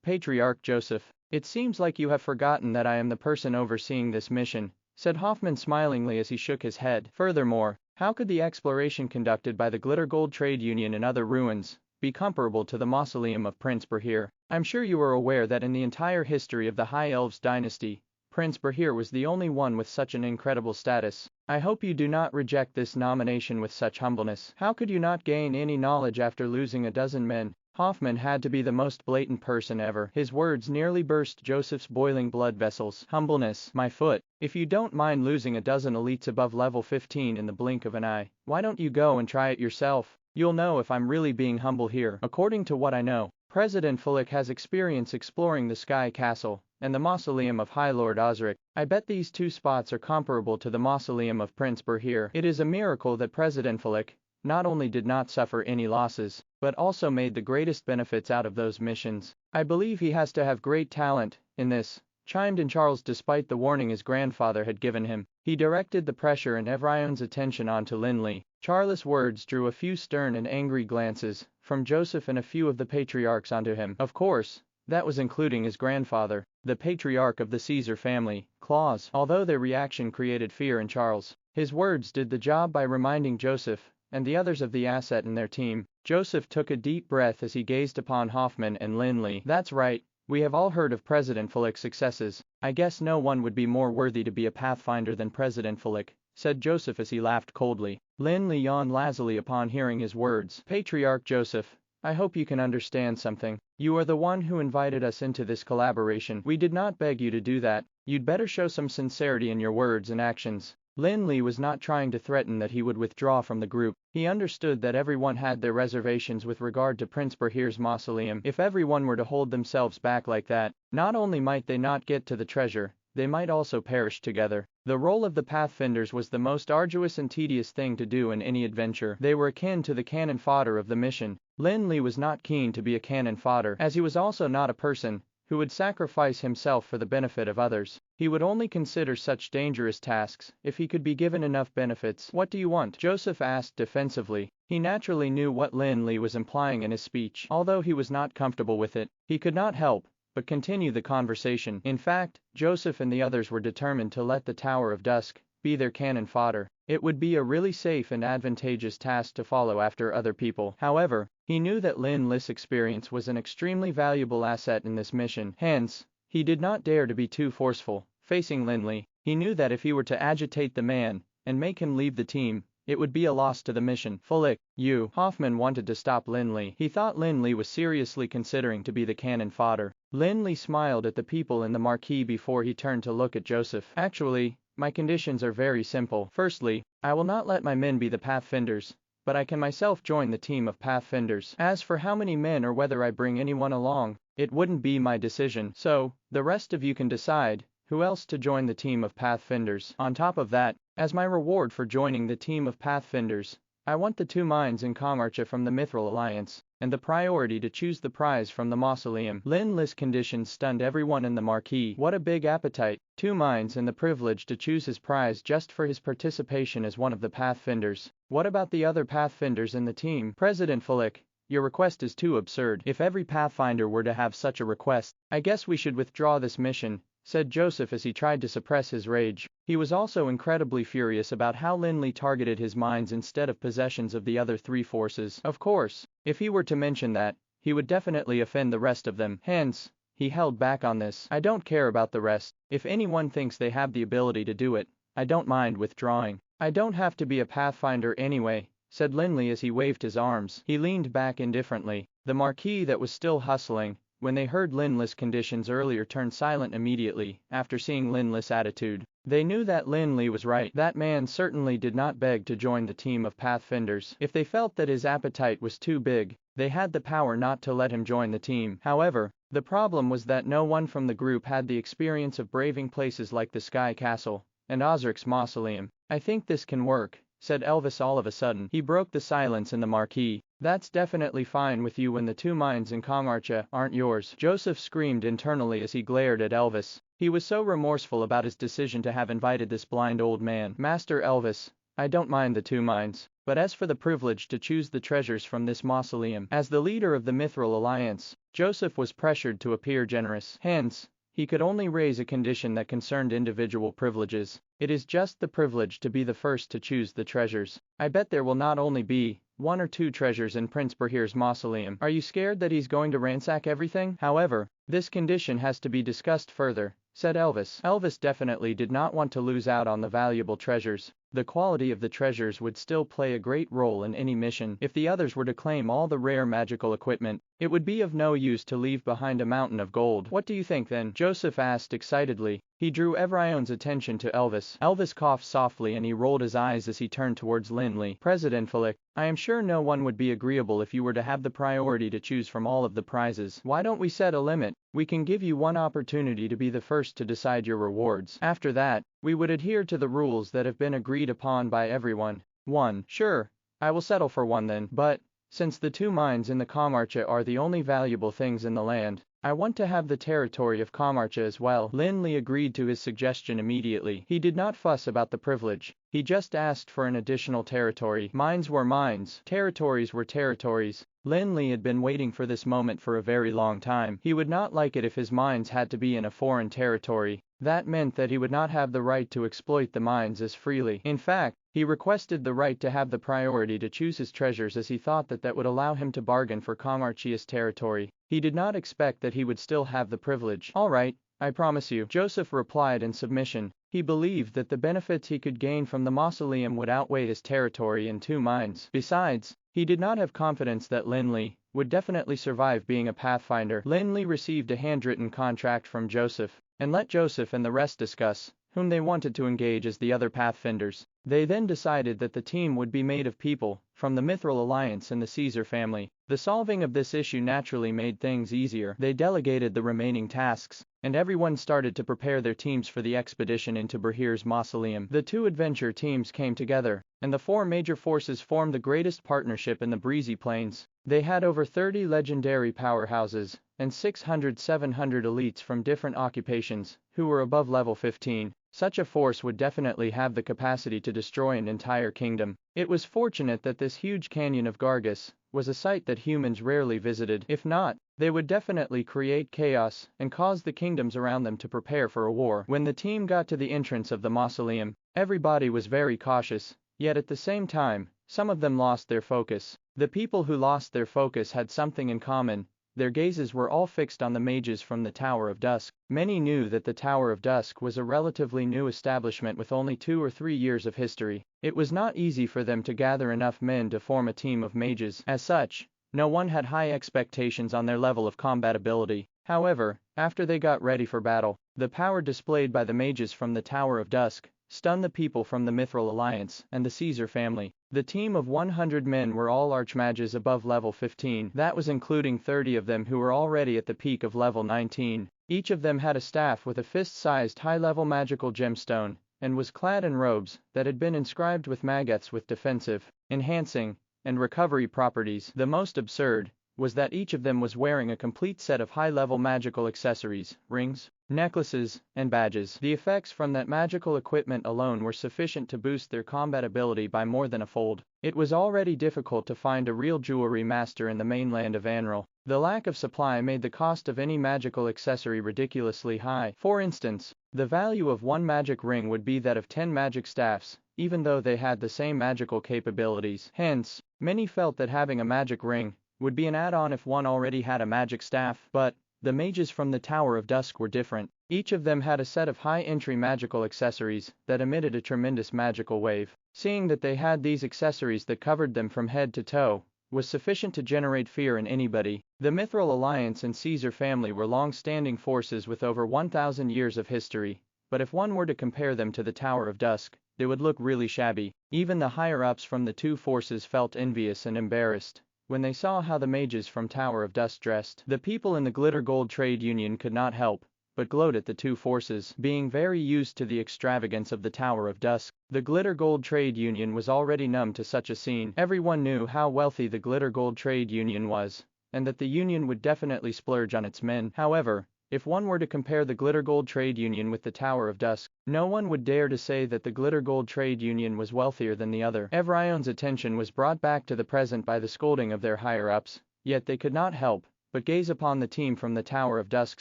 Patriarch Joseph, it seems like you have forgotten that I am the person overseeing this mission, said Hoffman smilingly as he shook his head. Furthermore, how could the exploration conducted by the Glitter Gold Trade Union and other ruins be comparable to the mausoleum of Prince Berhir? I'm sure you are aware that in the entire history of the High Elves dynasty, Prince Berhir was the only one with such an incredible status. I hope you do not reject this nomination with such humbleness. How could you not gain any knowledge after losing a dozen men? Hoffman had to be the most blatant person ever. His words nearly burst Joseph's boiling blood vessels. Humbleness, my foot. If you don't mind losing a dozen elites above level 15 in the blink of an eye, why don't you go and try it yourself? You'll know if I'm really being humble here. According to what I know, President Fulik has experience exploring the Sky Castle and the mausoleum of High Lord Osric. I bet these two spots are comparable to the mausoleum of Prince Berhir. It is a miracle that President Fulik not only did not suffer any losses, but also made the greatest benefits out of those missions. I believe he has to have great talent in this, chimed in Charles despite the warning his grandfather had given him. He directed the pressure and everyone's attention onto Lin Li. Charles' words drew a few stern and angry glances from Joseph and a few of the patriarchs onto him. Of course, that was including his grandfather, the patriarch of the Caesar family, Claus. Although their reaction created fear in Charles, his words did the job by reminding Joseph and the others of the asset in their team. Joseph took a deep breath as he gazed upon Hoffman and Lin Li. That's right, we have all heard of President Fulik's successes. I guess no one would be more worthy to be a pathfinder than President Fulik, said Joseph as he laughed coldly. Lin Li yawned lazily upon hearing his words. Patriarch Joseph, I hope you can understand something. You are the one who invited us into this collaboration. We did not beg you to do that. You'd better show some sincerity in your words and actions. Lin Li was not trying to threaten that he would withdraw from the group. He understood that everyone had their reservations with regard to Prince Berhir's mausoleum. If everyone were to hold themselves back like that, not only might they not get to the treasure, they might also perish together. The role of the Pathfinders was the most arduous and tedious thing to do in any adventure. They were akin to the cannon fodder of the mission. Lin Li was not keen to be a cannon fodder, as he was also not a person who would sacrifice himself for the benefit of others. He would only consider such dangerous tasks if he could be given enough benefits. What do you want? Joseph asked defensively. He naturally knew what Lin Li was implying in his speech. Although he was not comfortable with it, he could not help but continue the conversation. In fact, Joseph and the others were determined to let the Tower of Dusk be their cannon fodder. It would be a really safe and advantageous task to follow after other people. However, he knew that Lin Li's experience was an extremely valuable asset in this mission. Hence, he did not dare to be too forceful. Facing Lin Li, he knew that if he were to agitate the man and make him leave the team, it would be a loss to the mission. Fulik, you. Hoffman wanted to stop Lin Li. He thought Lin Li was seriously considering to be the cannon fodder. Lin Li smiled at the people in the marquee before he turned to look at Joseph. Actually, my conditions are very simple. Firstly, I will not let my men be the Pathfinders, but I can myself join the team of Pathfinders. As for how many men or whether I bring anyone along, it wouldn't be my decision. So, the rest of you can decide who else to join the team of Pathfinders. On top of that, as my reward for joining the team of Pathfinders, I want the 2 mines in Kamarcha from the Mithril Alliance, and the priority to choose the prize from the mausoleum. Lin Li's conditions stunned everyone in the marquee. What a big appetite. 2 mines and the privilege to choose his prize just for his participation as one of the Pathfinders. What about the other Pathfinders in the team? President Fulik, your request is too absurd. If every Pathfinder were to have such a request, I guess we should withdraw this mission said Joseph as he tried to suppress his rage. He was also incredibly furious about how Lin Li targeted his mines instead of possessions of the other three forces. Of course, if he were to mention that, he would definitely offend the rest of them. Hence, he held back on this. I don't care about the rest. If anyone thinks they have the ability to do it, I don't mind withdrawing. I don't have to be a pathfinder anyway, said Lin Li as he waved his arms. He leaned back indifferently. The Marquis that was still hustling, when they heard Lin Li's conditions earlier, turned silent immediately, after seeing Lin Li's attitude. They knew that Lin Li was right. That man certainly did not beg to join the team of pathfinders. If they felt that his appetite was too big, they had the power not to let him join the team. However, the problem was that no one from the group had the experience of braving places like the Sky Castle and Osric's mausoleum. I think this can work, said Elvis all of a sudden. He broke the silence in the Marquis. That's definitely fine with you when the 2 mines in Kamarcha aren't yours, Joseph screamed internally as he glared at Elvis. He was so remorseful about his decision to have invited this blind old man. Master Elvis, I don't mind the 2 mines, but as for the privilege to choose the treasures from this mausoleum, as the leader of the Mithril Alliance, Joseph was pressured to appear generous. Hence, he could only raise a condition that concerned individual privileges. It is just the privilege to be the first to choose the treasures. I bet there will not only be 1 or 2 treasures in Prince Bahir's mausoleum. Are you scared that he's going to ransack everything? However, this condition has to be discussed further, said Elvis. Elvis definitely did not want to lose out on the valuable treasures. The quality of the treasures would still play a great role in any mission. If the others were to claim all the rare magical equipment, it would be of no use to leave behind a mountain of gold. What do you think then? Joseph asked excitedly. He drew everyone's attention to Elvis. Elvis coughed softly and he rolled his eyes as he turned towards Lin Li. President Flick, I am sure no one would be agreeable if you were to have the priority to choose from all of the prizes. Why don't we set a limit? We can give you 1 opportunity to be the first to decide your rewards. After that, we would adhere to the rules that have been agreed upon by everyone. 1. Sure, I will settle for 1 then. But, since the 2 mines in the Kamarcha are the only valuable things in the land, I want to have the territory of Kamarcha as well. Lin Li agreed to his suggestion immediately. He did not fuss about the privilege. He just asked for an additional territory. Mines were mines. Territories were territories. Lin Li had been waiting for this moment for a very long time. He would not like it if his mines had to be in a foreign territory. That meant that he would not have the right to exploit the mines as freely. In fact, he requested the right to have the priority to choose his treasures as he thought that that would allow him to bargain for Kamarchia's territory. He did not expect that he would still have the privilege. All right, I promise you, Joseph replied in submission. He believed that the benefits he could gain from the mausoleum would outweigh his territory in 2 mines. Besides, he did not have confidence that Lin Li would definitely survive being a pathfinder. Lin Li received a handwritten contract from Joseph, and let Joseph and the rest discuss whom they wanted to engage as the other pathfinders. They then decided that the team would be made of people from the Mithril Alliance and the Caesar family. The solving of this issue naturally made things easier. They delegated the remaining tasks, and everyone started to prepare their teams for the expedition into Bahir's mausoleum. The 2 adventure teams came together, and the 4 major forces formed the greatest partnership in the Breezy Plains. They had over 30 legendary powerhouses, and 600-700 elites from different occupations, who were above level 15. Such a force would definitely have the capacity to destroy an entire kingdom. It was fortunate that this huge canyon of Gargus was a site that humans rarely visited. If not, they would definitely create chaos and cause the kingdoms around them to prepare for a war. When the team got to the entrance of the mausoleum, everybody was very cautious, yet at the same time, some of them lost their focus. The people who lost their focus had something in common. Their gazes were all fixed on the mages from the Tower of Dusk. Many knew that the Tower of Dusk was a relatively new establishment with only 2 or 3 years of history. It was not easy for them to gather enough men to form a team of mages. As such, no one had high expectations on their level of combatability. However, after they got ready for battle, the power displayed by the mages from the Tower of Dusk stunned the people from the Mithril Alliance and the Caesar family. The team of 100 men were all archmages above level 15. That was including 30 of them who were already at the peak of level 19. Each of them had a staff with a fist-sized high-level magical gemstone, and was clad in robes that had been inscribed with maggots with defensive, enhancing, and recovery properties. The most absurd, was that each of them was wearing a complete set of high-level magical accessories, rings, necklaces, and badges. The effects from that magical equipment alone were sufficient to boost their combat ability by more than a fold. It was already difficult to find a real jewelry master in the mainland of Anral. The lack of supply made the cost of any magical accessory ridiculously high. For instance, the value of one magic ring would be that of 10 magic staffs, even though they had the same magical capabilities. Hence, many felt that having a magic ring would be an add-on if one already had a magic staff. But the mages from the Tower of Dusk were different. Each of them had a set of high-entry magical accessories that emitted a tremendous magical wave. Seeing that they had these accessories that covered them from head to toe was sufficient to generate fear in anybody. The Mithril Alliance and Caesar family were long-standing forces with over 1,000 years of history, but if one were to compare them to the Tower of Dusk, they would look really shabby. Even the higher-ups from the two forces felt envious and embarrassed when they saw how the mages from Tower of Dusk dressed. The people in the Glitter Gold Trade Union could not help but gloat at the two forces. Being very used to the extravagance of the Tower of Dusk, the Glitter Gold Trade Union was already numb to such a scene. Everyone knew how wealthy the Glitter Gold Trade Union was, and that the union would definitely splurge on its men. However, if one were to compare the Glitter Gold Trade Union with the Tower of Dusk, no one would dare to say that the Glitter Gold Trade Union was wealthier than the other. Evrion's attention was brought back to the present by the scolding of their higher-ups, yet they could not help but gaze upon the team from the Tower of Dusk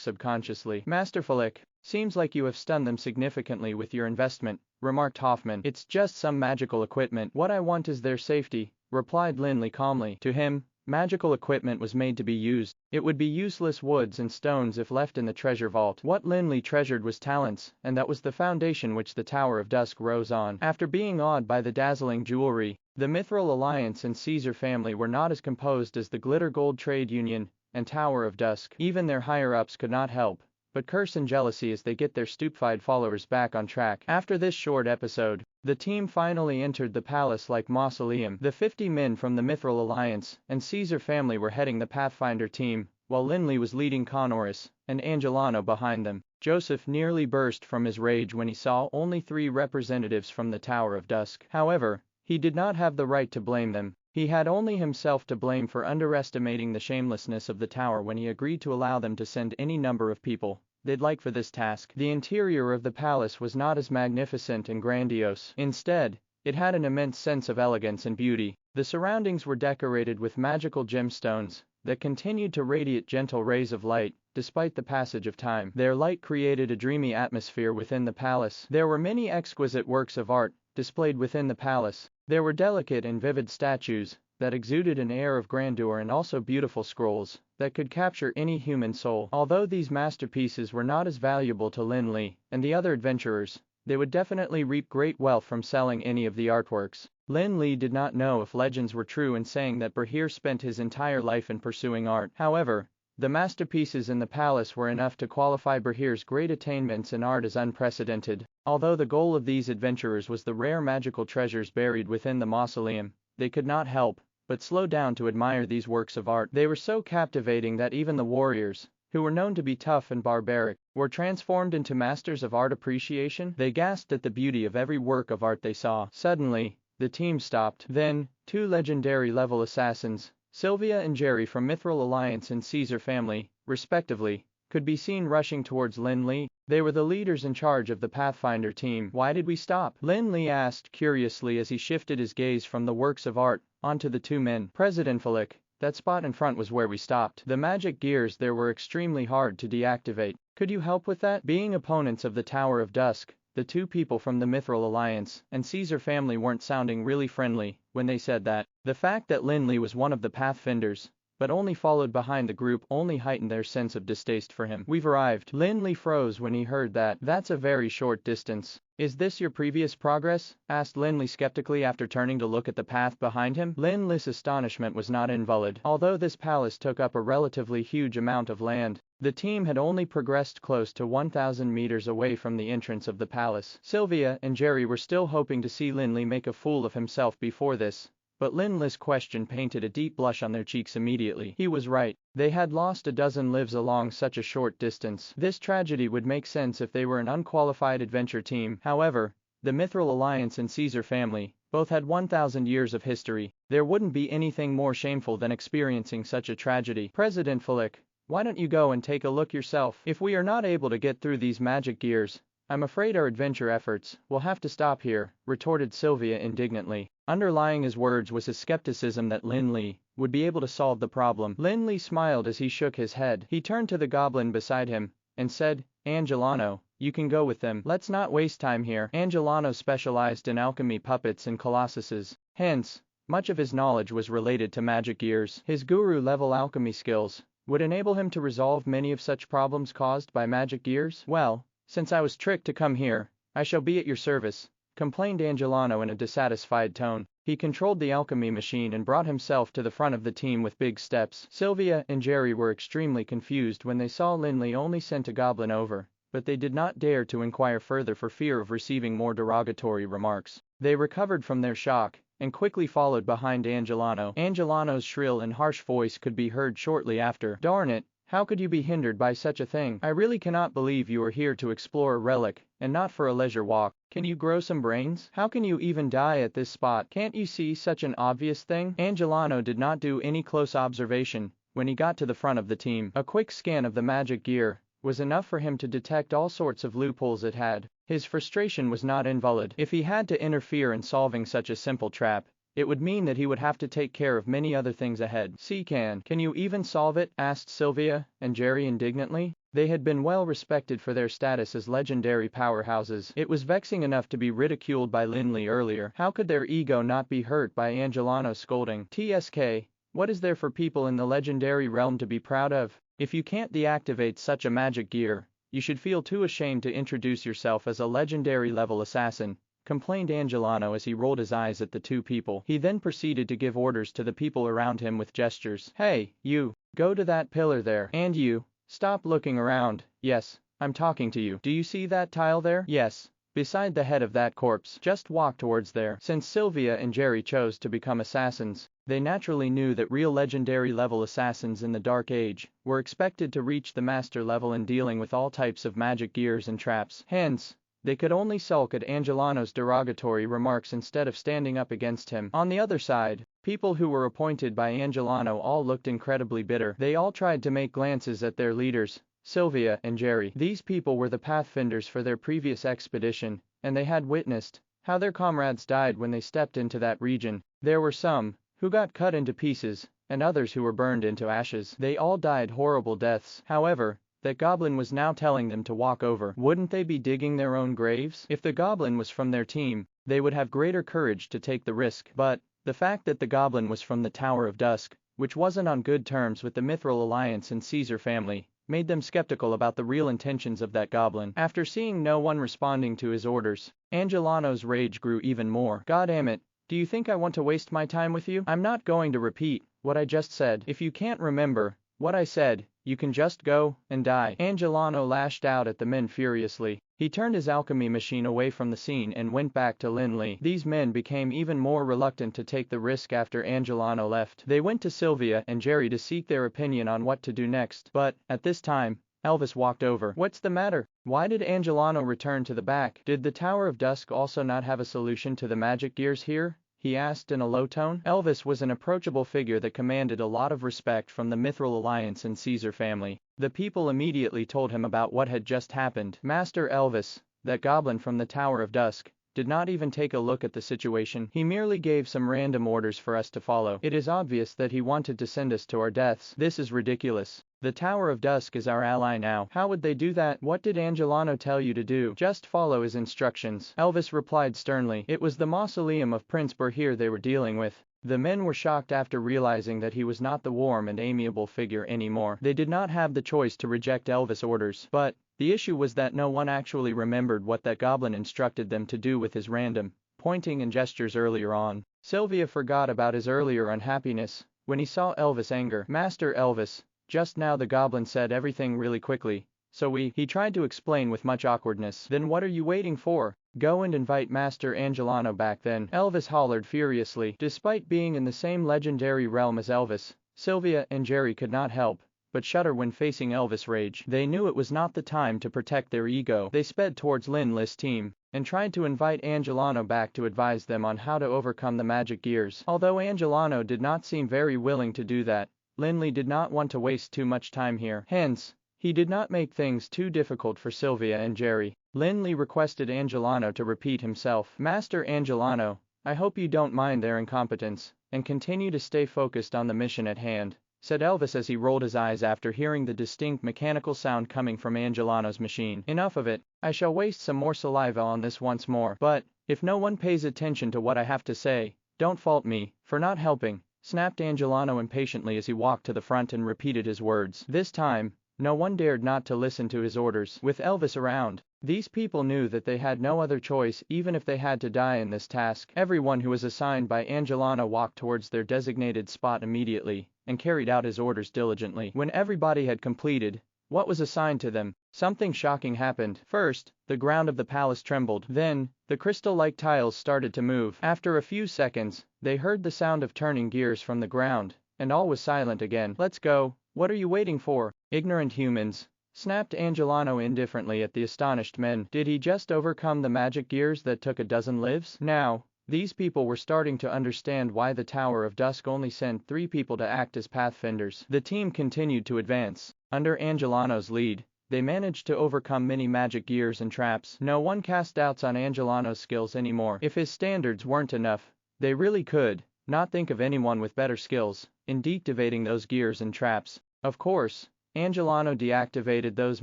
subconsciously. Masterfully, seems like you have stunned them significantly with your investment, remarked Hoffman. It's just some magical equipment. What I want is their safety, replied Lin Li calmly. To him, magical equipment was made to be used. It would be useless woods and stones if left in the treasure vault. What Lin Li treasured was talents, and that was the foundation which the Tower of Dusk rose on. After being awed by the dazzling jewelry, the Mithril Alliance and Caesar family were not as composed as the Glitter Gold Trade Union and Tower of Dusk. Even their higher-ups could not help but curse in jealousy as they get their stupefied followers back on track. After this short episode, the team finally entered the palace-like mausoleum. The 50 men from the Mithril Alliance and Caesar family were heading the Pathfinder team, while Lin Li was leading Connorus and Angelano behind them. Joseph nearly burst from his rage when he saw only 3 representatives from the Tower of Dusk. However, he did not have the right to blame them. He had only himself to blame for underestimating the shamelessness of the tower when he agreed to allow them to send any number of people they'd like for this task. The interior of the palace was not as magnificent and grandiose. Instead, it had an immense sense of elegance and beauty. The surroundings were decorated with magical gemstones that continued to radiate gentle rays of light despite the passage of time. Their light created a dreamy atmosphere within the palace. There were many exquisite works of art displayed within the palace. There were delicate and vivid statues that exuded an air of grandeur and also beautiful scrolls that could capture any human soul. Although these masterpieces were not as valuable to Lin Li and the other adventurers, they would definitely reap great wealth from selling any of the artworks. Lin Li did not know if legends were true in saying that Brahir spent his entire life in pursuing art. However, the masterpieces in the palace were enough to qualify Brahir's great attainments in art as unprecedented. Although the goal of these adventurers was the rare magical treasures buried within the mausoleum, they could not help but slow down to admire these works of art. They were so captivating that even the warriors, who were known to be tough and barbaric, were transformed into masters of art appreciation. They gasped at the beauty of every work of art they saw. Suddenly, the team stopped. Then, 2 legendary-level assassins, Sylvia and Jerry from Mithril Alliance and Caesar family, respectively, could be seen rushing towards Lin Li. They were the leaders in charge of the Pathfinder team. Why did we stop? Lin Li asked curiously as he shifted his gaze from the works of art onto the 2 men. President Falik, that spot in front was where we stopped. The magic gears there were extremely hard to deactivate. Could you help with that? Being opponents of the Tower of Dusk, the 2 people from the Mithril Alliance and Caesar family weren't sounding really friendly when they said that. The fact that Lin Li was one of the Pathfinders, but only followed behind the group, only heightened their sense of distaste for him. We've arrived. Lin Li froze when he heard that. That's a very short distance. Is this your previous progress? Asked Lin Li skeptically after turning to look at the path behind him. Lin Li's astonishment was not invalid. Although this palace took up a relatively huge amount of land, the team had only progressed close to 1,000 meters away from the entrance of the palace. Sylvia and Jerry were still hoping to see Lin Li make a fool of himself before this, but Lin Li's question painted a deep blush on their cheeks immediately. He was right. They had lost a dozen lives along such a short distance. This tragedy would make sense if they were an unqualified adventure team. However, The Mithril Alliance and Caesar family both had 1,000 years of history. There wouldn't be anything more shameful than experiencing such a tragedy. President Flick, why don't you go and take a look yourself? If we are not able to get through these magic gears, I'm afraid our adventure efforts will have to stop here, retorted Sylvia indignantly. Underlying his words was his skepticism that Lin Li would be able to solve the problem. Lin Li smiled as he shook his head. He turned to the goblin beside him and said, Angelano, you can go with them. Let's not waste time here. Angelano specialized in alchemy puppets and colossuses. Hence, much of his knowledge was related to magic gears. His guru-level alchemy skills would enable him to resolve many of such problems caused by magic gears. Well, since I was tricked to come here, I shall be at your service, complained Angelano in a dissatisfied tone. He controlled the alchemy machine and brought himself to the front of the team with big steps. Sylvia and Jerry were extremely confused when they saw Lin Li only sent a goblin over, but they did not dare to inquire further for fear of receiving more derogatory remarks. They recovered from their shock and quickly followed behind Angelano. Angelano's shrill and harsh voice could be heard shortly after. Darn it, how could you be hindered by such a thing? I really cannot believe you are here to explore a relic and not for a leisure walk. Can you grow some brains? How can you even die at this spot? Can't you see such an obvious thing? Angelano did not do any close observation when he got to the front of the team. A quick scan of the magic gear was enough for him to detect all sorts of loopholes it had. His frustration was not invalid. If he had to interfere in solving such a simple trap, it would mean that he would have to take care of many other things ahead. Can you even solve it? Asked Sylvia and Jerry indignantly. They had been well respected for their status as legendary powerhouses. It was vexing enough to be ridiculed by Lin Li earlier. How could their ego not be hurt by Angelano's scolding? TSK, what is there for people in the legendary realm to be proud of? If you can't deactivate such a magic gear, you should feel too ashamed to introduce yourself as a legendary level assassin, complained Angelano as he rolled his eyes at the two people. He then proceeded to give orders to the people around him with gestures. Hey, you, go to that pillar there. And you, stop looking around. Yes, I'm talking to you. Do you see that tile there? Yes, beside the head of that corpse. Just walk towards there. Since Sylvia and Jerry chose to become assassins, they naturally knew that real legendary level assassins in the Dark Age were expected to reach the master level in dealing with all types of magic gears and traps. Hence, they could only sulk at Angelano's derogatory remarks instead of standing up against him. On the other side, people who were appointed by Angelano all looked incredibly bitter. They all tried to make glances at their leaders, Sylvia and Jerry. These people were the pathfinders for their previous expedition, and they had witnessed how their comrades died when they stepped into that region. There were some who got cut into pieces, and others who were burned into ashes. They all died horrible deaths. However, that goblin was now telling them to walk over. Wouldn't they be digging their own graves? If the goblin was from their team, they would have greater courage to take the risk. But the fact that the goblin was from the Tower of Dusk, which wasn't on good terms with the Mithril Alliance and Caesar family, made them skeptical about the real intentions of that goblin. After seeing no one responding to his orders, Angelano's rage grew even more. God damn it, do you think I want to waste my time with you? I'm not going to repeat what I just said. If you can't remember what I said, you can just go and die. Angelano lashed out at the men furiously. He turned his alchemy machine away from the scene and went back to Lin Li. These men became even more reluctant to take the risk after Angelano left. They went to Sylvia and Jerry to seek their opinion on what to do next. But, at this time, Elvis walked over. What's the matter? Why did Angelano return to the back? Did the Tower of Dusk also not have a solution to the magic gears here? He asked in a low tone. Elvis was an approachable figure that commanded a lot of respect from the Mithril Alliance and Caesar family. The people immediately told him about what had just happened. Master Elvis, that goblin from the Tower of Dusk, did not even take a look at the situation. He merely gave some random orders for us to follow. It is obvious that he wanted to send us to our deaths. This is ridiculous. The Tower of Dusk is our ally now. How would they do that? What did Angelano tell you to do? Just follow his instructions. Elvis replied sternly. It was the mausoleum of Prince Burhir they were dealing with. The men were shocked after realizing that he was not the warm and amiable figure anymore. They did not have the choice to reject Elvis' orders. But the issue was that no one actually remembered what that goblin instructed them to do with his random pointing and gestures earlier on. Sylvia forgot about his earlier unhappiness when he saw Elvis' anger. Master Elvis, just now the goblin said everything really quickly, so he tried to explain with much awkwardness. Then what are you waiting for? Go and invite Master Angelano back then. Elvis hollered furiously. Despite being in the same legendary realm as Elvis, Sylvia and Jerry could not help but shudder when facing Elvis rage. They knew it was not the time to protect their ego. They sped towards Lin Li's team and tried to invite Angelano back to advise them on how to overcome the magic gears. Although Angelano did not seem very willing to do that, Lin Li did not want to waste too much time here. Hence, he did not make things too difficult for Sylvia and Jerry. Lin Li requested Angelano to repeat himself. Master Angelano, I hope you don't mind their incompetence, and continue to stay focused on the mission at hand, said Elvis as he rolled his eyes after hearing the distinct mechanical sound coming from Angelano's machine. Enough of it, I shall waste some more saliva on this once more. But, if no one pays attention to what I have to say, don't fault me for not helping, snapped Angelano impatiently as he walked to the front and repeated his words. This time, no one dared not to listen to his orders. With Elvis around, these people knew that they had no other choice even if they had to die in this task. Everyone who was assigned by Angelano walked towards their designated spot immediately and carried out his orders diligently. When everybody had completed what was assigned to them, something shocking happened. First, the ground of the palace trembled. Then, the crystal-like tiles started to move. After a few seconds, they heard the sound of turning gears from the ground, and all was silent again. Let's go. What are you waiting for, ignorant humans? Snapped Angelano indifferently at the astonished men. Did he just overcome the magic gears that took a dozen lives? Now, these people were starting to understand why the Tower of Dusk only sent 3 people to act as pathfinders. The team continued to advance. Under Angelano's lead, they managed to overcome many magic gears and traps. No one cast doubts on Angelano's skills anymore. If his standards weren't enough, they really could not think of anyone with better skills in deactivating those gears and traps. Of course, Angelano deactivated those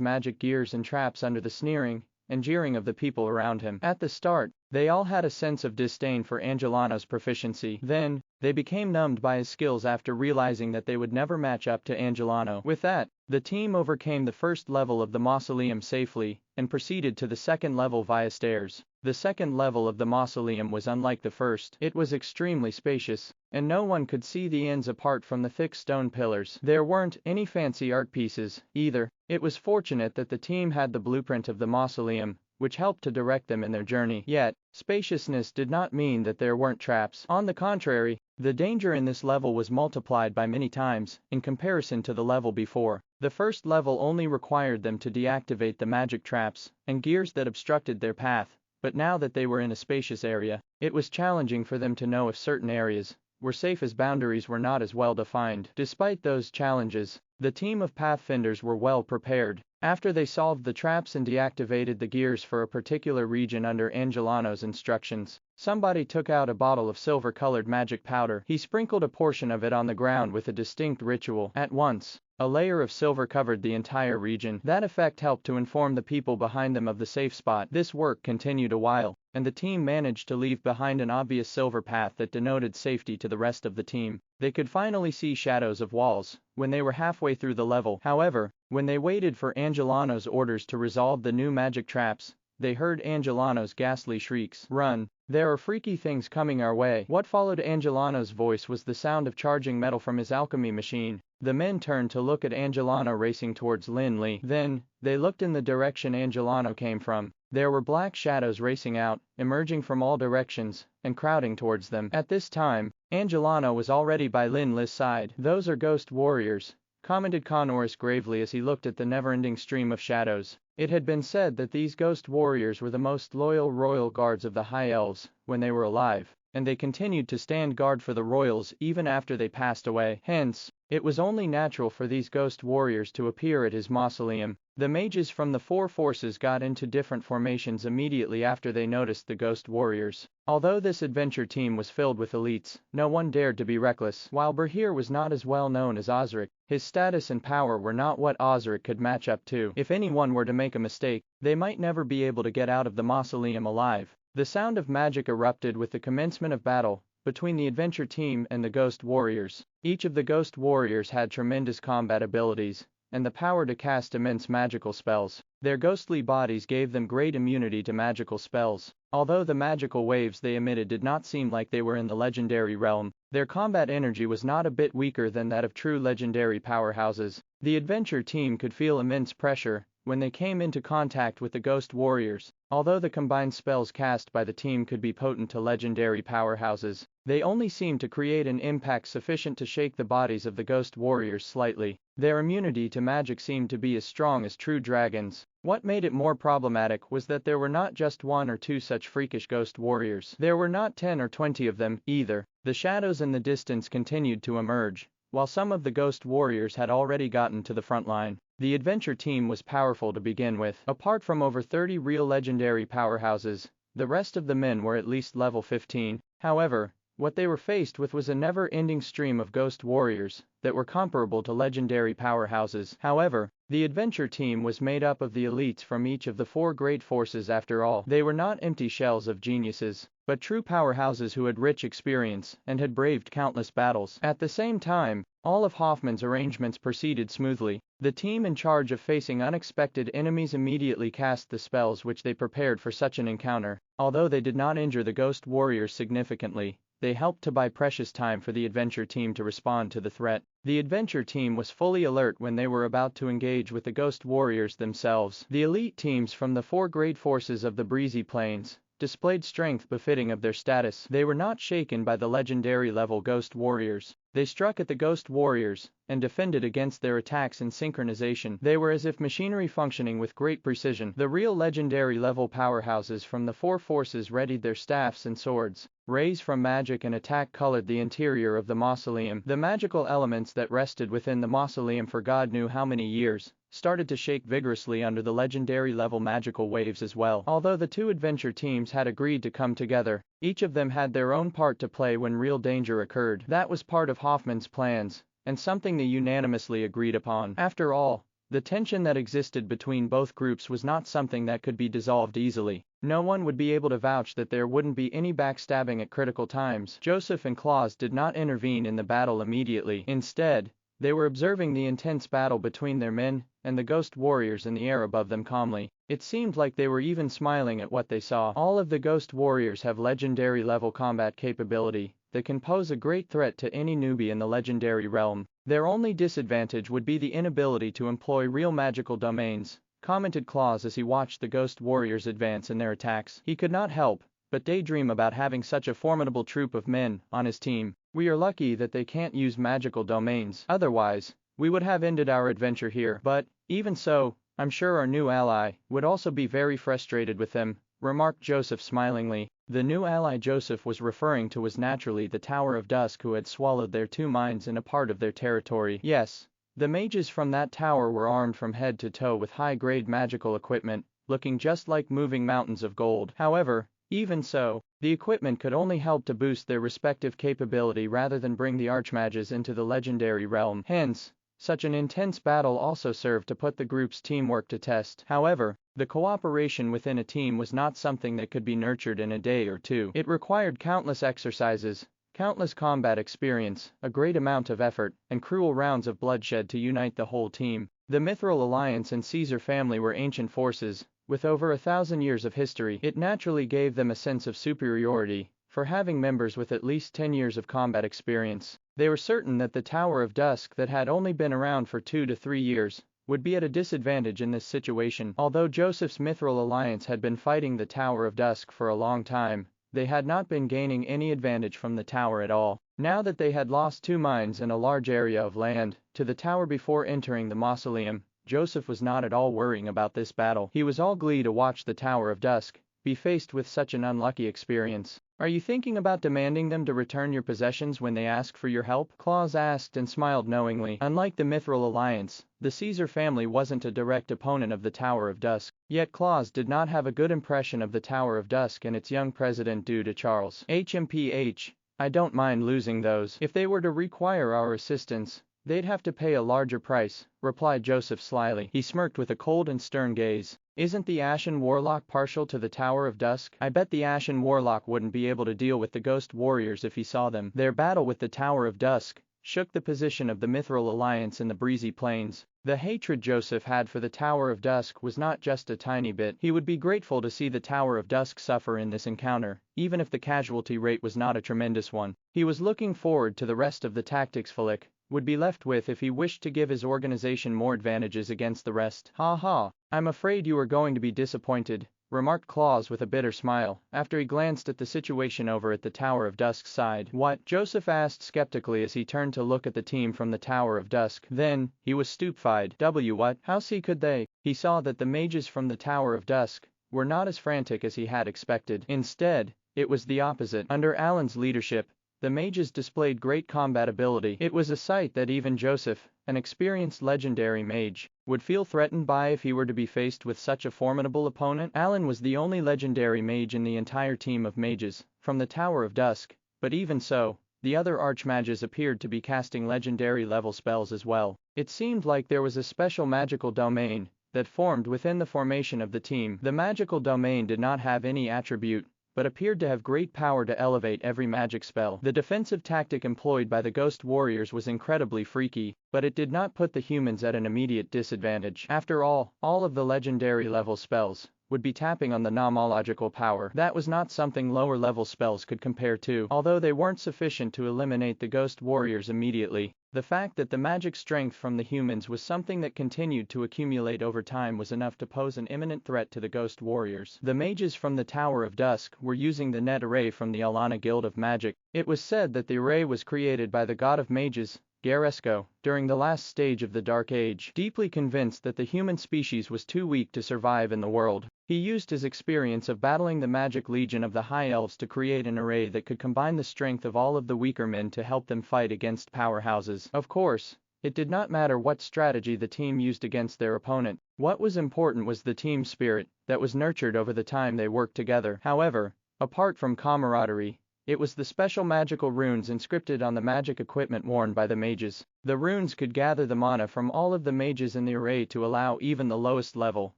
magic gears and traps under the sneering and jeering of the people around him. At the start, they all had a sense of disdain for Angelano's proficiency. Then, they became numbed by his skills after realizing that they would never match up to Angelano. With that, the team overcame the first level of the mausoleum safely and proceeded to the second level via stairs. The second level of the mausoleum was unlike the first. It was extremely spacious, and no one could see the ends apart from the thick stone pillars. There weren't any fancy art pieces, either. It was fortunate that the team had the blueprint of the mausoleum, which helped to direct them in their journey. Yet, spaciousness did not mean that there weren't traps. On the contrary, the danger in this level was multiplied by many times in comparison to the level before. The first level only required them to deactivate the magic traps and gears that obstructed their path, but now that they were in a spacious area, it was challenging for them to know if certain areas were safe as boundaries were not as well defined. Despite those challenges, the team of pathfinders were well prepared. After they solved the traps and deactivated the gears for a particular region under Angelano's instructions, somebody took out a bottle of silver-colored magic powder. He sprinkled a portion of it on the ground with a distinct ritual. At once, a layer of silver covered the entire region. That effect helped to inform the people behind them of the safe spot. This work continued a while, and the team managed to leave behind an obvious silver path that denoted safety to the rest of the team. They could finally see shadows of walls when they were halfway through the level. However, when they waited for Angelano's orders to resolve the new magic traps, they heard Angelano's ghastly shrieks. Run! There are freaky things coming our way. What followed Angelano's voice was the sound of charging metal from his alchemy machine. The men turned to look at Angelano racing towards Lin Li. Then, they looked in the direction Angelano came from. There were black shadows racing out, emerging from all directions, and crowding towards them. At this time, Angelano was already by Lin Li's side. Those are ghost warriors, commented Connorus gravely as he looked at the never-ending stream of shadows. It had been said that these ghost warriors were the most loyal royal guards of the High Elves when they were alive, and they continued to stand guard for the royals even after they passed away. Hence, it was only natural for these ghost warriors to appear at his mausoleum. The mages from the 4 forces got into different formations immediately after they noticed the ghost warriors. Although this adventure team was filled with elites, no one dared to be reckless. While Brahir was not as well known as Osric, his status and power were not what Osric could match up to. If anyone were to make a mistake, they might never be able to get out of the mausoleum alive. The sound of magic erupted with the commencement of battle between the adventure team and the ghost warriors. Each of the ghost warriors had tremendous combat abilities and the power to cast immense magical spells. Their ghostly bodies gave them great immunity to magical spells. Although the magical waves they emitted did not seem like they were in the legendary realm, their combat energy was not a bit weaker than that of true legendary powerhouses. The adventure team could feel immense pressure when they came into contact with the ghost warriors. Although the combined spells cast by the team could be potent to legendary powerhouses, they only seemed to create an impact sufficient to shake the bodies of the ghost warriors slightly. Their immunity to magic seemed to be as strong as true dragons. What made it more problematic was that there were not just one or two such freakish ghost warriors. There were not 10 or 20 of them, either. The shadows in the distance continued to emerge, while some of the ghost warriors had already gotten to the front line. The adventure team was powerful to begin with. Apart from over 30 real legendary powerhouses, the rest of the men were at least level 15. However, what they were faced with was a never-ending stream of ghost warriors that were comparable to legendary powerhouses. However, the adventure team was made up of the elites from each of the 4 great forces after all. They were not empty shells of geniuses, but true powerhouses who had rich experience and had braved countless battles. At the same time, all of Hoffman's arrangements proceeded smoothly. The team in charge of facing unexpected enemies immediately cast the spells which they prepared for such an encounter. Although they did not injure the ghost warriors significantly, they helped to buy precious time for the adventure team to respond to the threat. The adventure team was fully alert when they were about to engage with the ghost warriors themselves. The elite teams from the 4 great forces of the breezy plains displayed strength befitting of their status. They were not shaken by the legendary level ghost warriors. They struck at the ghost warriors and defended against their attacks in synchronization. They were as if machinery functioning with great precision. The real legendary level powerhouses from the 4 forces readied their staffs and swords. Rays from magic and attack colored the interior of the mausoleum. The magical elements that rested within the mausoleum for God knew how many years started to shake vigorously under the legendary level magical waves as well. Although the 2 adventure teams had agreed to come together, each of them had their own part to play when real danger occurred. That was part of Hoffman's plans, and something they unanimously agreed upon. After all, the tension that existed between both groups was not something that could be dissolved easily. No one would be able to vouch that there wouldn't be any backstabbing at critical times. Joseph and Claus did not intervene in the battle immediately. Instead, they were observing the intense battle between their men and the ghost warriors in the air above them calmly. It seemed like they were even smiling at what they saw. All of the ghost warriors have legendary level combat capability that can pose a great threat to any newbie in the legendary realm. Their only disadvantage would be the inability to employ real magical domains, commented Claus as he watched the ghost warriors advance in their attacks. He could not help but daydream about having such a formidable troop of men on his team. We are lucky that they can't use magical domains. Otherwise, we would have ended our adventure here. But, even so, I'm sure our new ally would also be very frustrated with them, remarked Joseph smilingly. The new ally Joseph was referring to was naturally the Tower of Dusk, who had swallowed their 2 mines in a part of their territory. Yes, the mages from that tower were armed from head to toe with high-grade magical equipment, looking just like moving mountains of gold. However, even so, the equipment could only help to boost their respective capability rather than bring the archmages into the legendary realm. Hence, such an intense battle also served to put the group's teamwork to test. However, the cooperation within a team was not something that could be nurtured in a day or 2. It required countless exercises, countless combat experience, a great amount of effort, and cruel rounds of bloodshed to unite the whole team. The Mithril Alliance and Caesar family were ancient forces, with over 1,000 years of history. It naturally gave them a sense of superiority for having members with at least 10 years of combat experience. They were certain that the Tower of Dusk, that had only been around for 2 to 3 years, would be at a disadvantage in this situation. Although Joseph's Mithril Alliance had been fighting the Tower of Dusk for a long time, they had not been gaining any advantage from the tower at all. Now that they had lost 2 mines and a large area of land to the tower before entering the mausoleum, Joseph was not at all worrying about this battle. He was all glee to watch the Tower of Dusk be faced with such an unlucky experience. Are you thinking about demanding them to return your possessions when they ask for your help? Claus asked and smiled knowingly. Unlike the Mithril Alliance, the Caesar family wasn't a direct opponent of the Tower of Dusk. Yet Claus did not have a good impression of the Tower of Dusk and its young president due to Charles. HMPH, I don't mind losing those. If they were to require our assistance, they'd have to pay a larger price, replied Joseph slyly. He smirked with a cold and stern gaze. Isn't the Ashen Warlock partial to the Tower of Dusk? I bet the Ashen Warlock wouldn't be able to deal with the Ghost Warriors if he saw them. Their battle with the Tower of Dusk shook the position of the Mithril Alliance in the breezy plains. The hatred Joseph had for the Tower of Dusk was not just a tiny bit. He would be grateful to see the Tower of Dusk suffer in this encounter, even if the casualty rate was not a tremendous one. He was looking forward to the rest of the tactics Flick would be left with if he wished to give his organization more advantages against the rest. Ha ha, I'm afraid you are going to be disappointed, remarked Claus with a bitter smile, after he glanced at the situation over at the Tower of Dusk's side. What? Joseph asked skeptically as he turned to look at the team from the Tower of Dusk. Then, he was stupefied. What? How could they? He saw that the mages from the Tower of Dusk were not as frantic as he had expected. Instead, it was the opposite. Under Alan's leadership, the mages displayed great combat ability. It was a sight that even Joseph, an experienced legendary mage, would feel threatened by if he were to be faced with such a formidable opponent. Alan was the only legendary mage in the entire team of mages from the Tower of Dusk, but even so, the other archmages appeared to be casting legendary level spells as well. It seemed like there was a special magical domain that formed within the formation of the team. The magical domain did not have any attribute, but appeared to have great power to elevate every magic spell. The defensive tactic employed by the ghost warriors was incredibly freaky, but it did not put the humans at an immediate disadvantage. After all of the legendary level spells would be tapping on the nomological power. That was not something lower level spells could compare to. Although they weren't sufficient to eliminate the ghost warriors immediately, the fact that the magic strength from the humans was something that continued to accumulate over time was enough to pose an imminent threat to the ghost warriors. The mages from the Tower of Dusk were using the net array from the Alana Guild of Magic. It was said that the array was created by the god of mages, Garesco, during the last stage of the Dark Age. Deeply convinced that the human species was too weak to survive in the world, he used his experience of battling the magic legion of the High Elves to create an array that could combine the strength of all of the weaker men to help them fight against powerhouses. Of course, it did not matter what strategy the team used against their opponent. What was important was the team spirit that was nurtured over the time they worked together. However, apart from camaraderie, it was the special magical runes inscripted on the magic equipment worn by the mages. The runes could gather the mana from all of the mages in the array to allow even the lowest level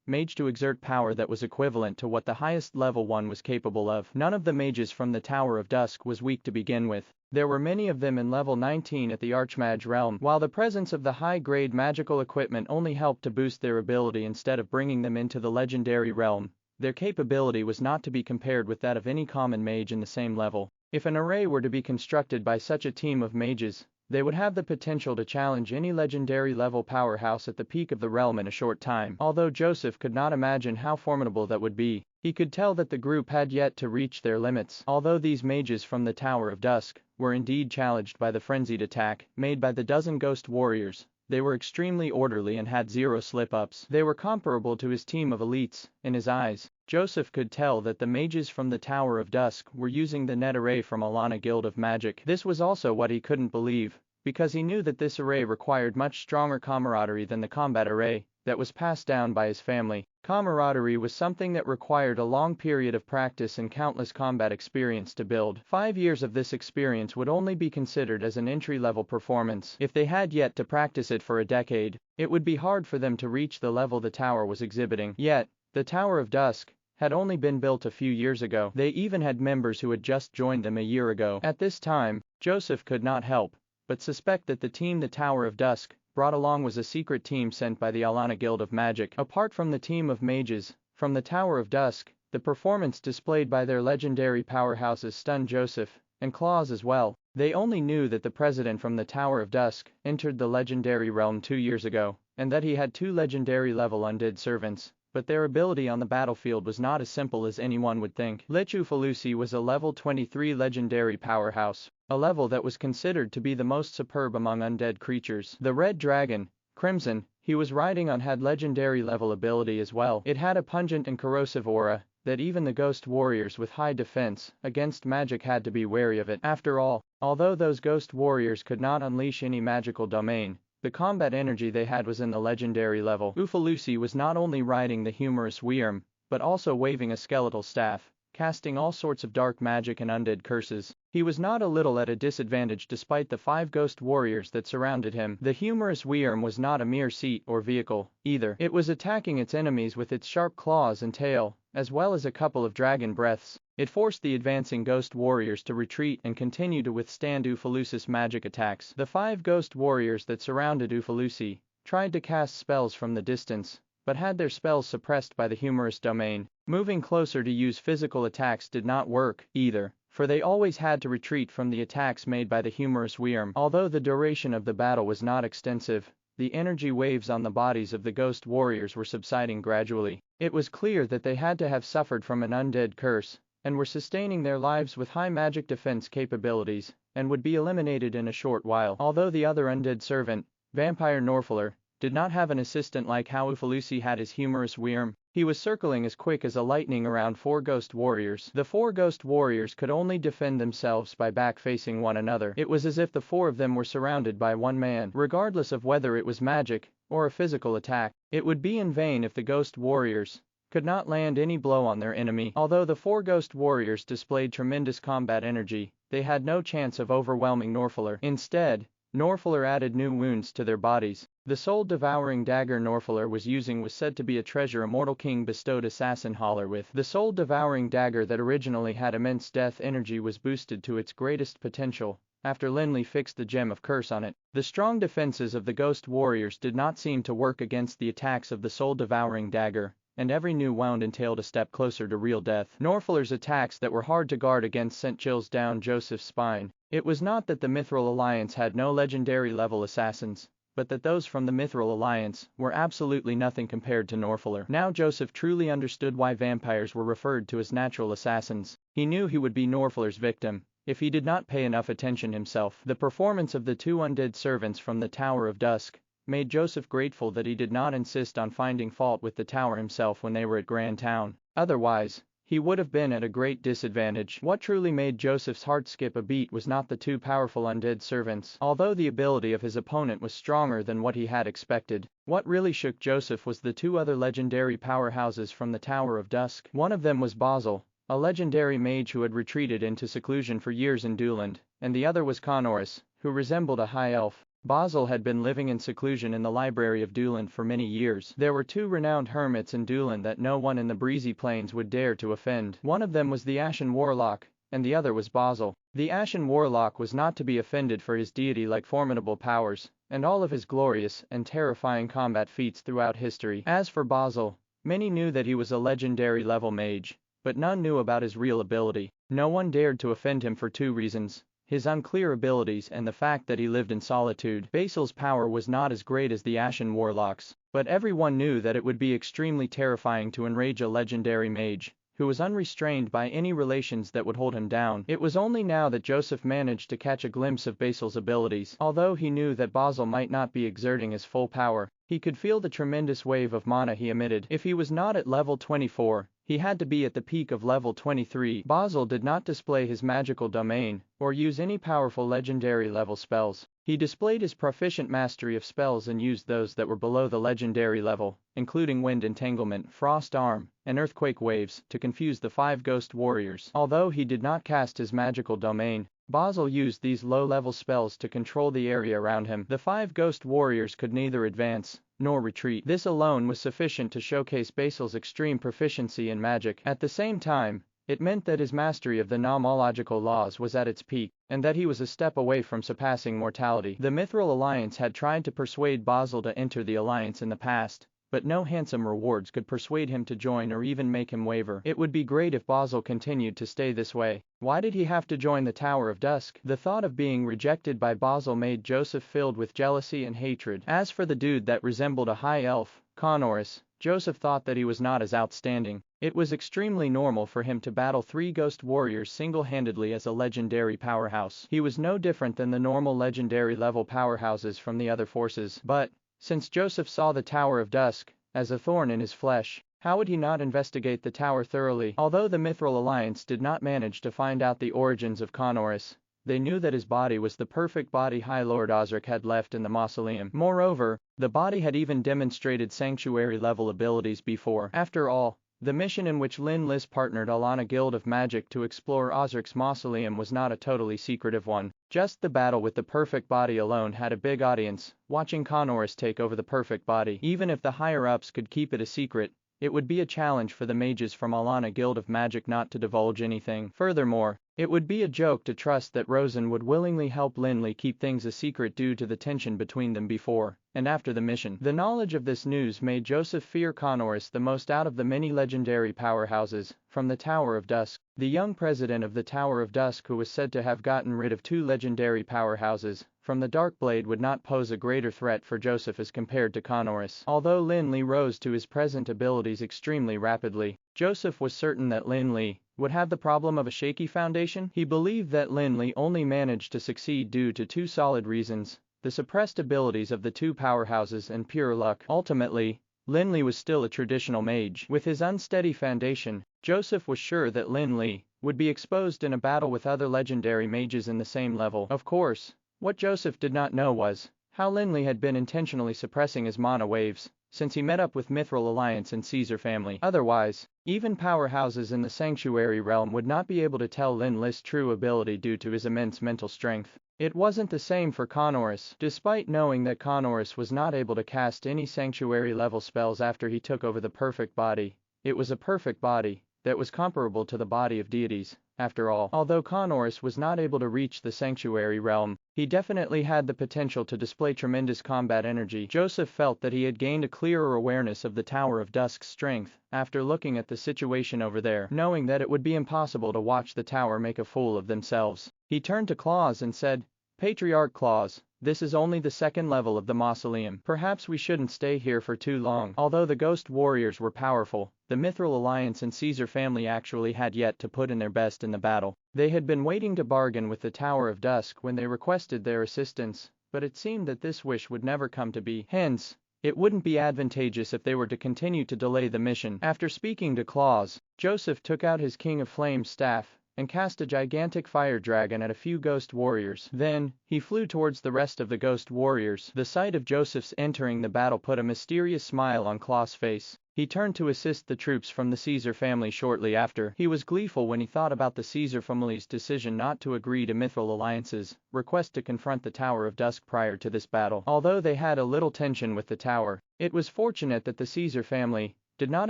mage to exert power that was equivalent to what the highest level one was capable of. None of the mages from the Tower of Dusk was weak to begin with. There were many of them in level 19 at the Archmage realm, while the presence of the high-grade magical equipment only helped to boost their ability instead of bringing them into the legendary realm. Their capability was not to be compared with that of any common mage in the same level. If an array were to be constructed by such a team of mages, they would have the potential to challenge any legendary level powerhouse at the peak of the realm in a short time. Although Joseph could not imagine how formidable that would be, he could tell that the group had yet to reach their limits. Although these mages from the Tower of Dusk were indeed challenged by the frenzied attack made by the dozen ghost warriors, they were extremely orderly and had zero slip-ups. They were comparable to his team of elites. In his eyes, Joseph could tell that the mages from the Tower of Dusk were using the net array from Alana Guild of Magic. This was also what he couldn't believe, because he knew that this array required much stronger camaraderie than the combat array that was passed down by his family. Camaraderie was something that required a long period of practice and countless combat experience to build. 5 years of this experience would only be considered as an entry-level performance. If they had yet to practice it for a decade, it would be hard for them to reach the level the tower was exhibiting. Yet, the Tower of Dusk had only been built a few years ago. They even had members who had just joined them a year ago. At this time, Joseph could not help but suspect that the team the Tower of Dusk brought along was a secret team sent by the Alana Guild of Magic. Apart from the team of mages from the Tower of Dusk, the performance displayed by their legendary powerhouses stunned Joseph and Claus as well. They only knew that the president from the Tower of Dusk entered the legendary realm 2 years ago, and that he had 2 legendary level undead servants, but their ability on the battlefield was not as simple as anyone would think. Ufulusi was a level 23 legendary powerhouse, a level that was considered to be the most superb among undead creatures. The red dragon, Crimson, he was riding on had legendary level ability as well. It had a pungent and corrosive aura that even the ghost warriors with high defense against magic had to be wary of it. After all, although those ghost warriors could not unleash any magical domain, the combat energy they had was in the legendary level. Ufulusi was not only riding the humorous Wyrm, but also waving a skeletal staff, casting all sorts of dark magic and undead curses. He was not a little at a disadvantage despite the 5 ghost warriors that surrounded him. The humorous Wyrm was not a mere seat or vehicle, either. It was attacking its enemies with its sharp claws and tail, as well as a couple of dragon breaths. It forced the advancing ghost warriors to retreat and continue to withstand Ufulusi's magic attacks. The 5 ghost warriors that surrounded Ufulusi tried to cast spells from the distance, but had their spells suppressed by the humorous domain. Moving closer to use physical attacks did not work, either, for they always had to retreat from the attacks made by the humorous Wyrm. Although the duration of the battle was not extensive, the energy waves on the bodies of the ghost warriors were subsiding gradually. It was clear that they had to have suffered from an undead curse, and were sustaining their lives with high magic defense capabilities, and would be eliminated in a short while. Although the other undead servant, Vampire Norfaler, did not have an assistant like how Ufalusi had his humorous Wyrm, he was circling as quick as a lightning around 4 ghost warriors. The 4 ghost warriors could only defend themselves by back-facing one another. It was as if the 4 of them were surrounded by one man, regardless of whether it was magic or a physical attack. It would be in vain if the ghost warriors could not land any blow on their enemy. Although the 4 ghost warriors displayed tremendous combat energy, they had no chance of overwhelming Norfaler. Instead, Norfaler added new wounds to their bodies. The soul-devouring dagger Norfaler was using was said to be a treasure a mortal king bestowed Assassin Holler with. The soul-devouring dagger that originally had immense death energy was boosted to its greatest potential after Lin Li fixed the gem of curse on it. The strong defenses of the ghost warriors did not seem to work against the attacks of the soul-devouring dagger, and every new wound entailed a step closer to real death. Norfaler's attacks that were hard to guard against sent chills down Joseph's spine. It was not that the Mithril Alliance had no legendary level assassins, but that those from the Mithril Alliance were absolutely nothing compared to Norfaler. Now Joseph truly understood why vampires were referred to as natural assassins. He knew he would be Norfaler's victim if he did not pay enough attention himself. The performance of the 2 undead servants from the Tower of Dusk made Joseph grateful that he did not insist on finding fault with the tower himself when they were at Grand Town. Otherwise, he would have been at a great disadvantage. What truly made Joseph's heart skip a beat was not the 2 powerful undead servants, although the ability of his opponent was stronger than what he had expected. What really shook Joseph was the 2 other legendary powerhouses from the Tower of Dusk. One of them was Basil, a legendary mage who had retreated into seclusion for years in Duland, and the other was Conorus, who resembled a high elf. Basil had been living in seclusion in the library of Duland for many years. There were 2 renowned hermits in Duland that no one in the breezy plains would dare to offend. One of them was the Ashen Warlock, and the other was Basil. The Ashen Warlock was not to be offended for his deity-like formidable powers, and all of his glorious and terrifying combat feats throughout history. As for Basil, many knew that he was a legendary level mage, but none knew about his real ability. No one dared to offend him for 2 reasons. His unclear abilities and the fact that he lived in solitude. Basil's power was not as great as the Ashen Warlock's, but everyone knew that it would be extremely terrifying to enrage a legendary mage who was unrestrained by any relations that would hold him down. It was only now that Joseph managed to catch a glimpse of Basil's abilities. Although he knew that Basil might not be exerting his full power, he could feel the tremendous wave of mana he emitted. If he was not at level 24, he had to be at the peak of level 23. Basil did not display his magical domain, or use any powerful legendary level spells. He displayed his proficient mastery of spells and used those that were below the legendary level, including Wind Entanglement, Frost Arm, and Earthquake Waves, to confuse the 5 ghost warriors. Although he did not cast his magical domain, Basil used these low-level spells to control the area around him. The 5 ghost warriors could neither advance nor retreat. This alone was sufficient to showcase Basil's extreme proficiency in magic. At the same time, it meant that his mastery of the nomological laws was at its peak, and that he was a step away from surpassing mortality. The Mithril Alliance had tried to persuade Basil to enter the alliance in the past, but no handsome rewards could persuade him to join or even make him waver. It would be great if Basil continued to stay this way. Why did he have to join the Tower of Dusk? The thought of being rejected by Basil made Joseph filled with jealousy and hatred. As for the dude that resembled a high elf, Conorus, Joseph thought that he was not as outstanding. It was extremely normal for him to battle 3 ghost warriors single-handedly as a legendary powerhouse. He was no different than the normal legendary level powerhouses from the other forces. But, since Joseph saw the Tower of Dusk as a thorn in his flesh, how would he not investigate the tower thoroughly? Although the Mithril Alliance did not manage to find out the origins of Conorus, they knew that his body was the perfect body High Lord Osric had left in the mausoleum. Moreover, the body had even demonstrated sanctuary-level abilities before. After all, the mission in which Lin Li partnered Alana Guild of Magic to explore Osric's mausoleum was not a totally secretive one. Just the battle with the perfect body alone had a big audience, watching Conorus take over the perfect body. Even if the higher-ups could keep it a secret, it would be a challenge for the mages from Alana Guild of Magic not to divulge anything. Furthermore, it would be a joke to trust that Rosen would willingly help Lin Li keep things a secret due to the tension between them before and after the mission. The knowledge of this news made Joseph fear Conorus the most out of the many legendary powerhouses from the Tower of Dusk. The young president of the Tower of Dusk, who was said to have gotten rid of 2 legendary powerhouses from the Dark Blade would not pose a greater threat for Joseph as compared to Connorus. Although Lin Li rose to his present abilities extremely rapidly, Joseph was certain that Lin Li would have the problem of a shaky foundation. He believed that Lin Li only managed to succeed due to two solid reasons: the suppressed abilities of the two powerhouses and pure luck. Ultimately, Lin Li was still a traditional mage. With his unsteady foundation, Joseph was sure that Lin Li would be exposed in a battle with other legendary mages in the same level. Of course, what Joseph did not know was how Lin Li had been intentionally suppressing his mana waves since he met up with Mithril Alliance and Caesar family. Otherwise, even powerhouses in the Sanctuary realm would not be able to tell Lin Li's true ability due to his immense mental strength. It wasn't the same for Connorus. Despite knowing that Connorus was not able to cast any Sanctuary level spells after he took over the perfect body, it was a perfect body that was comparable to the body of deities. After all, although Connorus was not able to reach the Sanctuary realm, he definitely had the potential to display tremendous combat energy. Joseph felt that he had gained a clearer awareness of the Tower of Dusk's strength after looking at the situation over there. Knowing that it would be impossible to watch the tower make a fool of themselves, he turned to Claus and said, "Patriarch Claus, this is only the second level of the mausoleum. Perhaps we shouldn't stay here for too long." Although the ghost warriors were powerful, the Mithril Alliance and Caesar family actually had yet to put in their best in the battle. They had been waiting to bargain with the Tower of Dusk when they requested their assistance, but it seemed that this wish would never come to be. Hence, it wouldn't be advantageous if they were to continue to delay the mission. After speaking to Claus, Joseph took out his King of Flames staff and cast a gigantic fire dragon at a few ghost warriors. Then, he flew towards the rest of the ghost warriors. The sight of Joseph's entering the battle put a mysterious smile on Claus' face. He turned to assist the troops from the Caesar family shortly after. He was gleeful when he thought about the Caesar family's decision not to agree to Mithril Alliance's request to confront the Tower of Dusk prior to this battle. Although they had a little tension with the tower, it was fortunate that the Caesar family did not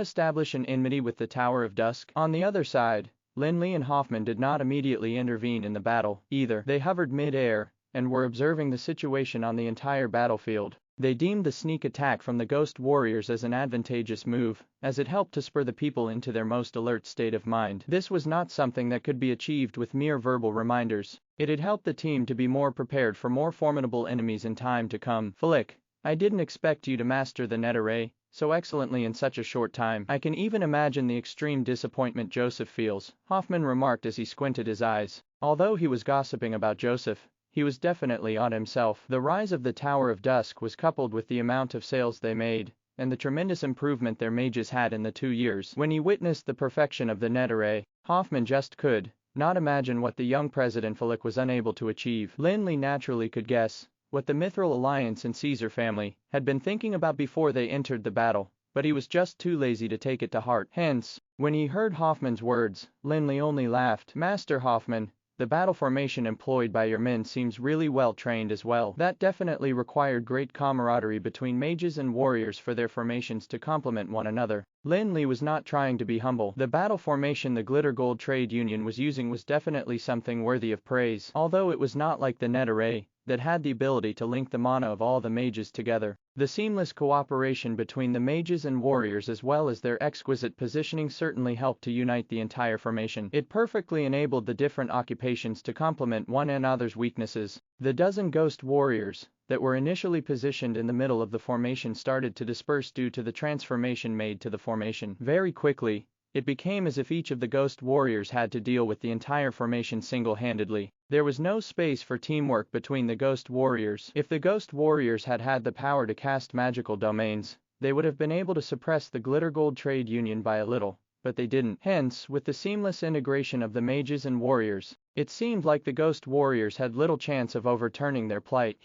establish an enmity with the Tower of Dusk. On the other side, Lin Li and Hoffman did not immediately intervene in the battle either. They hovered mid-air and were observing the situation on the entire battlefield. They deemed the sneak attack from the ghost warriors as an advantageous move, as it helped to spur the people into their most alert state of mind. This was not something that could be achieved with mere verbal reminders. It had helped the team to be more prepared for more formidable enemies in time to come. "Flick, I didn't expect you to master the net array so excellently in such a short time. I can even imagine the extreme disappointment Joseph feels," Hoffman remarked as he squinted his eyes. Although he was gossiping about Joseph, he was definitely odd himself. The rise of the Tower of Dusk was coupled with the amount of sales they made, and the tremendous improvement their mages had in the 2 years. When he witnessed the perfection of the net array, Hoffman just could not imagine what the young President Flick was unable to achieve. Lin Li naturally could guess what the Mithril Alliance and Caesar family had been thinking about before they entered the battle, but he was just too lazy to take it to heart. Hence, when he heard Hoffman's words, Lin Li only laughed. "Master Hoffman, the battle formation employed by your men seems really well trained as well. That definitely required great camaraderie between mages and warriors for their formations to complement one another." Lin Li was not trying to be humble. The battle formation the Glitter Gold Trade Union was using was definitely something worthy of praise, although it was not like the net array that had the ability to link the mana of all the mages together. The seamless cooperation between the mages and warriors as well as their exquisite positioning certainly helped to unite the entire formation. It perfectly enabled the different occupations to complement one another's weaknesses. The dozen ghost warriors that were initially positioned in the middle of the formation started to disperse due to the transformation made to the formation. Very quickly, it became as if each of the ghost warriors had to deal with the entire formation single-handedly. There was no space for teamwork between the ghost warriors. If the ghost warriors had had the power to cast magical domains, they would have been able to suppress the Glitter Gold Trade Union by a little, but they didn't. Hence, with the seamless integration of the mages and warriors, it seemed like the ghost warriors had little chance of overturning their plight.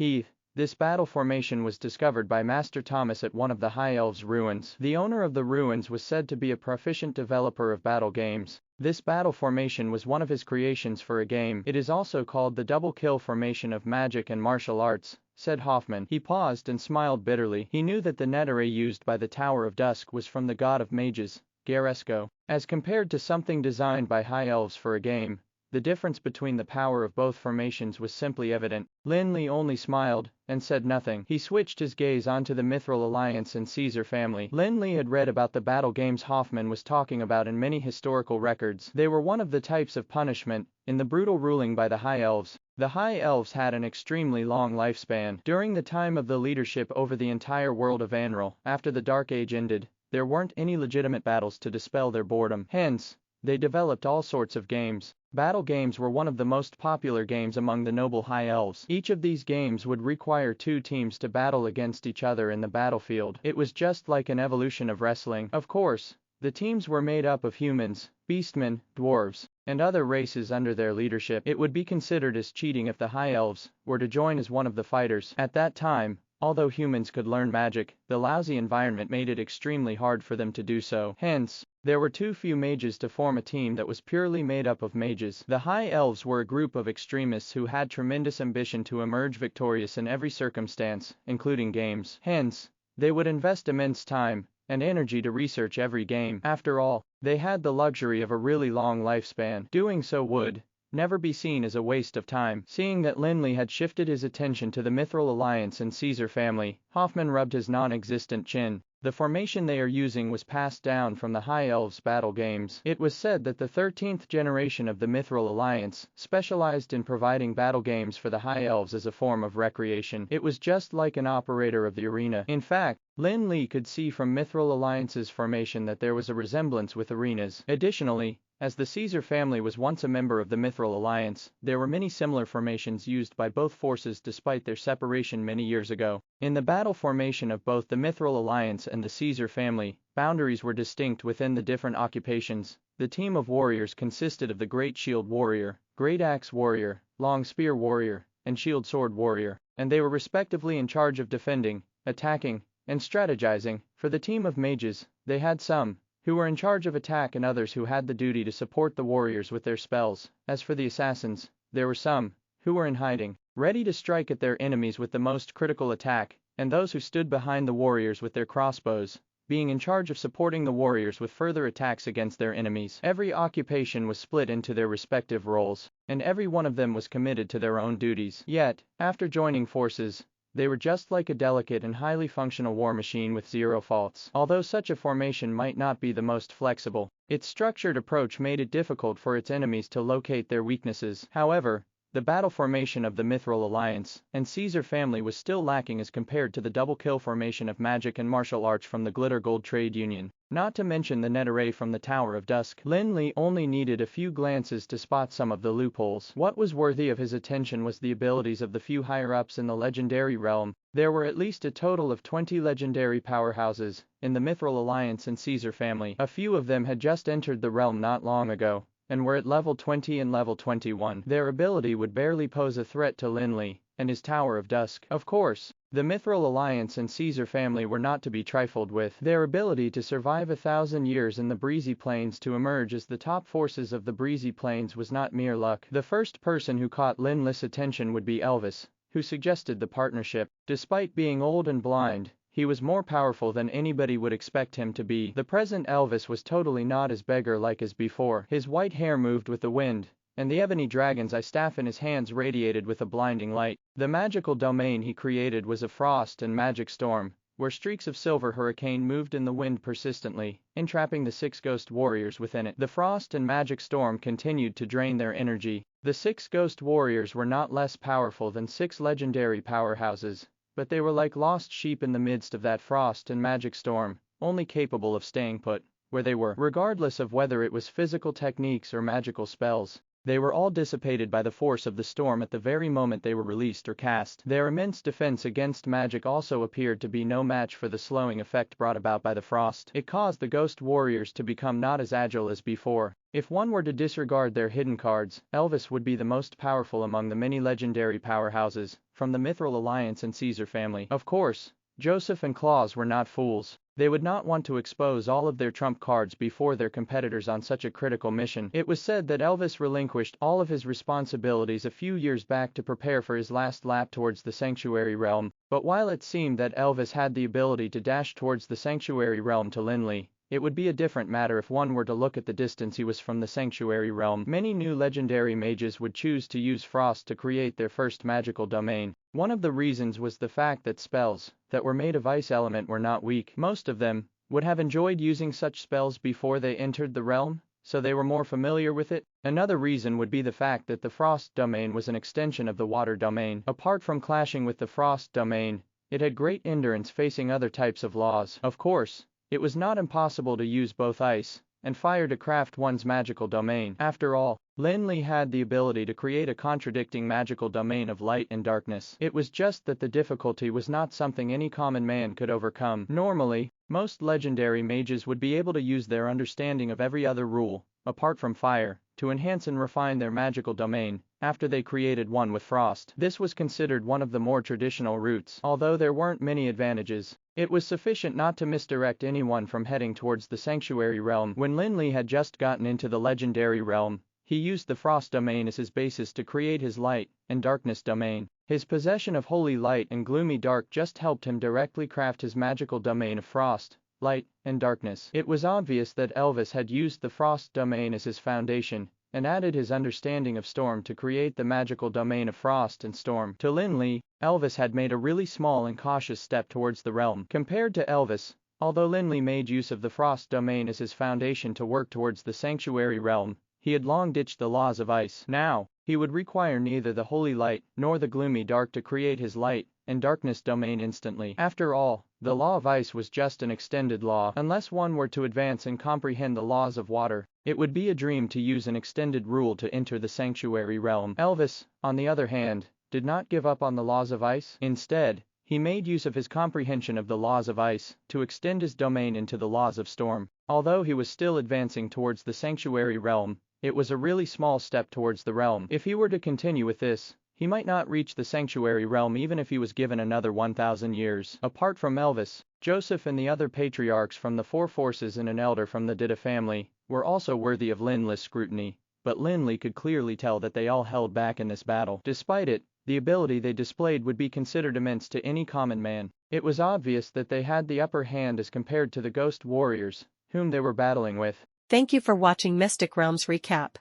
This battle formation was discovered by Master Thomas at one of the High Elves' ruins. The owner of the ruins was said to be a proficient developer of battle games. This battle formation was one of his creations for a game. "It is also called the double kill formation of magic and martial arts," said Hoffman. He paused and smiled bitterly. He knew that the net array used by the Tower of Dusk was from the god of mages, Garesco. As compared to something designed by High Elves for a game, the difference between the power of both formations was simply evident. Lin Li only smiled and said nothing. He switched his gaze onto the Mithril Alliance and Caesar family. Lin Li had read about the battle games Hoffman was talking about in many historical records. They were one of the types of punishment in the brutal ruling by the High Elves. The High Elves had an extremely long lifespan. During the time of the leadership over the entire world of Anral, after the Dark Age ended, there weren't any legitimate battles to dispel their boredom. Hence, they developed all sorts of games. Battle games were one of the most popular games among the noble High Elves. Each of these games would require two teams to battle against each other in the battlefield. It was just like an evolution of wrestling. Of course, the teams were made up of humans, beastmen, dwarves, and other races under their leadership. It would be considered as cheating if the High Elves were to join as one of the fighters. At that time, although humans could learn magic, the lousy environment made it extremely hard for them to do so. Hence, there were too few mages to form a team that was purely made up of mages. The High Elves were a group of extremists who had tremendous ambition to emerge victorious in every circumstance, including games. Hence, they would invest immense time and energy to research every game. After all, they had the luxury of a really long lifespan. Doing so would never be seen as a waste of time. Seeing that Lin Li had shifted his attention to the Mithril Alliance and Caesar family, Hoffman rubbed his non-existent chin. The formation they are using was passed down from the High Elves battle games. It was said that the 13th generation of the Mithril Alliance specialized in providing battle games for the High Elves as a form of recreation. It was just like an operator of the arena. In fact, Lin Li could see from Mithril Alliance's formation that there was a resemblance with arenas. Additionally, as the Caesar family was once a member of the Mithril Alliance, there were many similar formations used by both forces despite their separation many years ago. In the battle formation of both the Mithril Alliance and the Caesar family, boundaries were distinct within the different occupations. The team of warriors consisted of the Great Shield Warrior, Great Axe Warrior, Long Spear Warrior, and Shield Sword Warrior, and they were respectively in charge of defending, attacking, and strategizing. For the team of mages, they had some who were in charge of attack and others who had the duty to support the warriors with their spells. As for the assassins, there were some who were in hiding, ready to strike at their enemies with the most critical attack, and those who stood behind the warriors with their crossbows, being in charge of supporting the warriors with further attacks against their enemies. Every occupation was split into their respective roles, and every one of them was committed to their own duties. Yet, after joining forces, they were just like a delicate and highly functional war machine with zero faults. Although such a formation might not be the most flexible, its structured approach made it difficult for its enemies to locate their weaknesses. However, the battle formation of the Mithril Alliance and Caesar family was still lacking as compared to the double kill formation of magic and martial arts from the Glitter Gold Trade Union. Not to mention the net array from the Tower of Dusk. Lin Li only needed a few glances to spot some of the loopholes. What was worthy of his attention was the abilities of the few higher-ups in the legendary realm. There were at least a total of 20 legendary powerhouses in the Mithril Alliance and Caesar family. A few of them had just entered the realm not long ago, and were at level 20 and level 21. Their ability would barely pose a threat to Lin Li and his Tower of Dusk. Of course, the Mithril Alliance and Caesar family were not to be trifled with. Their ability to survive 1,000 years in the Breezy Plains to emerge as the top forces of the Breezy Plains was not mere luck. The first person who caught Lin Li's attention would be Elvis, who suggested the partnership. Despite being old and blind, he was more powerful than anybody would expect him to be. The present Elvis was totally not as beggar-like as before. His white hair moved with the wind, and the ebony dragon's eye staff in his hands radiated with a blinding light. The magical domain he created was a frost and magic storm, where streaks of silver hurricane moved in the wind persistently, entrapping the 6 ghost warriors within it. The frost and magic storm continued to drain their energy. The 6 ghost warriors were not less powerful than 6 legendary powerhouses, but they were like lost sheep in the midst of that frost and magic storm, only capable of staying put where they were. Regardless of whether it was physical techniques or magical spells, they were all dissipated by the force of the storm at the very moment they were released or cast. Their immense defense against magic also appeared to be no match for the slowing effect brought about by the frost. It caused the ghost warriors to become not as agile as before. If one were to disregard their hidden cards, Elvis would be the most powerful among the many legendary powerhouses from the Mithril Alliance and Caesar family. Of course, Joseph and Claus were not fools. They would not want to expose all of their trump cards before their competitors on such a critical mission. It was said that Elvis relinquished all of his responsibilities a few years back to prepare for his last lap towards the Sanctuary Realm, but while it seemed that Elvis had the ability to dash towards the Sanctuary Realm to Lin Li, it would be a different matter if one were to look at the distance he was from the Sanctuary Realm. Many new legendary mages would choose to use Frost to create their first magical domain. One of the reasons was the fact that spells that were made of ice element were not weak. Most of them would have enjoyed using such spells before they entered the realm, so they were more familiar with it. Another reason would be the fact that the frost domain was an extension of the water domain. Apart from clashing with the frost domain, it had great endurance facing other types of laws. Of course, it was not impossible to use both ice and fire to craft one's magical domain. After all, Lin Li had the ability to create a contradicting magical domain of light and darkness. It was just that the difficulty was not something any common man could overcome. Normally, most legendary mages would be able to use their understanding of every other rule, apart from fire, to enhance and refine their magical domain, after they created one with frost. This was considered one of the more traditional routes. Although there weren't many advantages, it was sufficient not to misdirect anyone from heading towards the sanctuary realm. When Lin Li had just gotten into the legendary realm, he used the frost domain as his basis to create his light and darkness domain. His possession of holy light and gloomy dark just helped him directly craft his magical domain of frost, light, and darkness. It was obvious that Elvis had used the frost domain as his foundation, and added his understanding of storm to create the magical domain of frost and storm. To Lin Li, Elvis had made a really small and cautious step towards the realm. Compared to Elvis, although Lin Li made use of the frost domain as his foundation to work towards the sanctuary realm, he had long ditched the laws of ice. Now, he would require neither the holy light nor the gloomy dark to create his light and darkness domain instantly. After all, the law of ice was just an extended law. Unless one were to advance and comprehend the laws of water, it would be a dream to use an extended rule to enter the sanctuary realm. Elvis, on the other hand, did not give up on the laws of ice. Instead, he made use of his comprehension of the laws of ice to extend his domain into the laws of storm. Although he was still advancing towards the sanctuary realm, it was a really small step towards the realm. If he were to continue with this, he might not reach the sanctuary realm even if he was given another 1,000 years. Apart from Elvis, Joseph and the other patriarchs from the Four Forces and an elder from the Dida family were also worthy of Lin Li's scrutiny, but Lin Li could clearly tell that they all held back in this battle. Despite it, the ability they displayed would be considered immense to any common man. It was obvious that they had the upper hand as compared to the ghost warriors, whom they were battling with. Thank you for watching Mystic Realms Recap.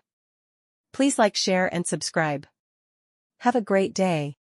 Please like, share and subscribe. Have a great day.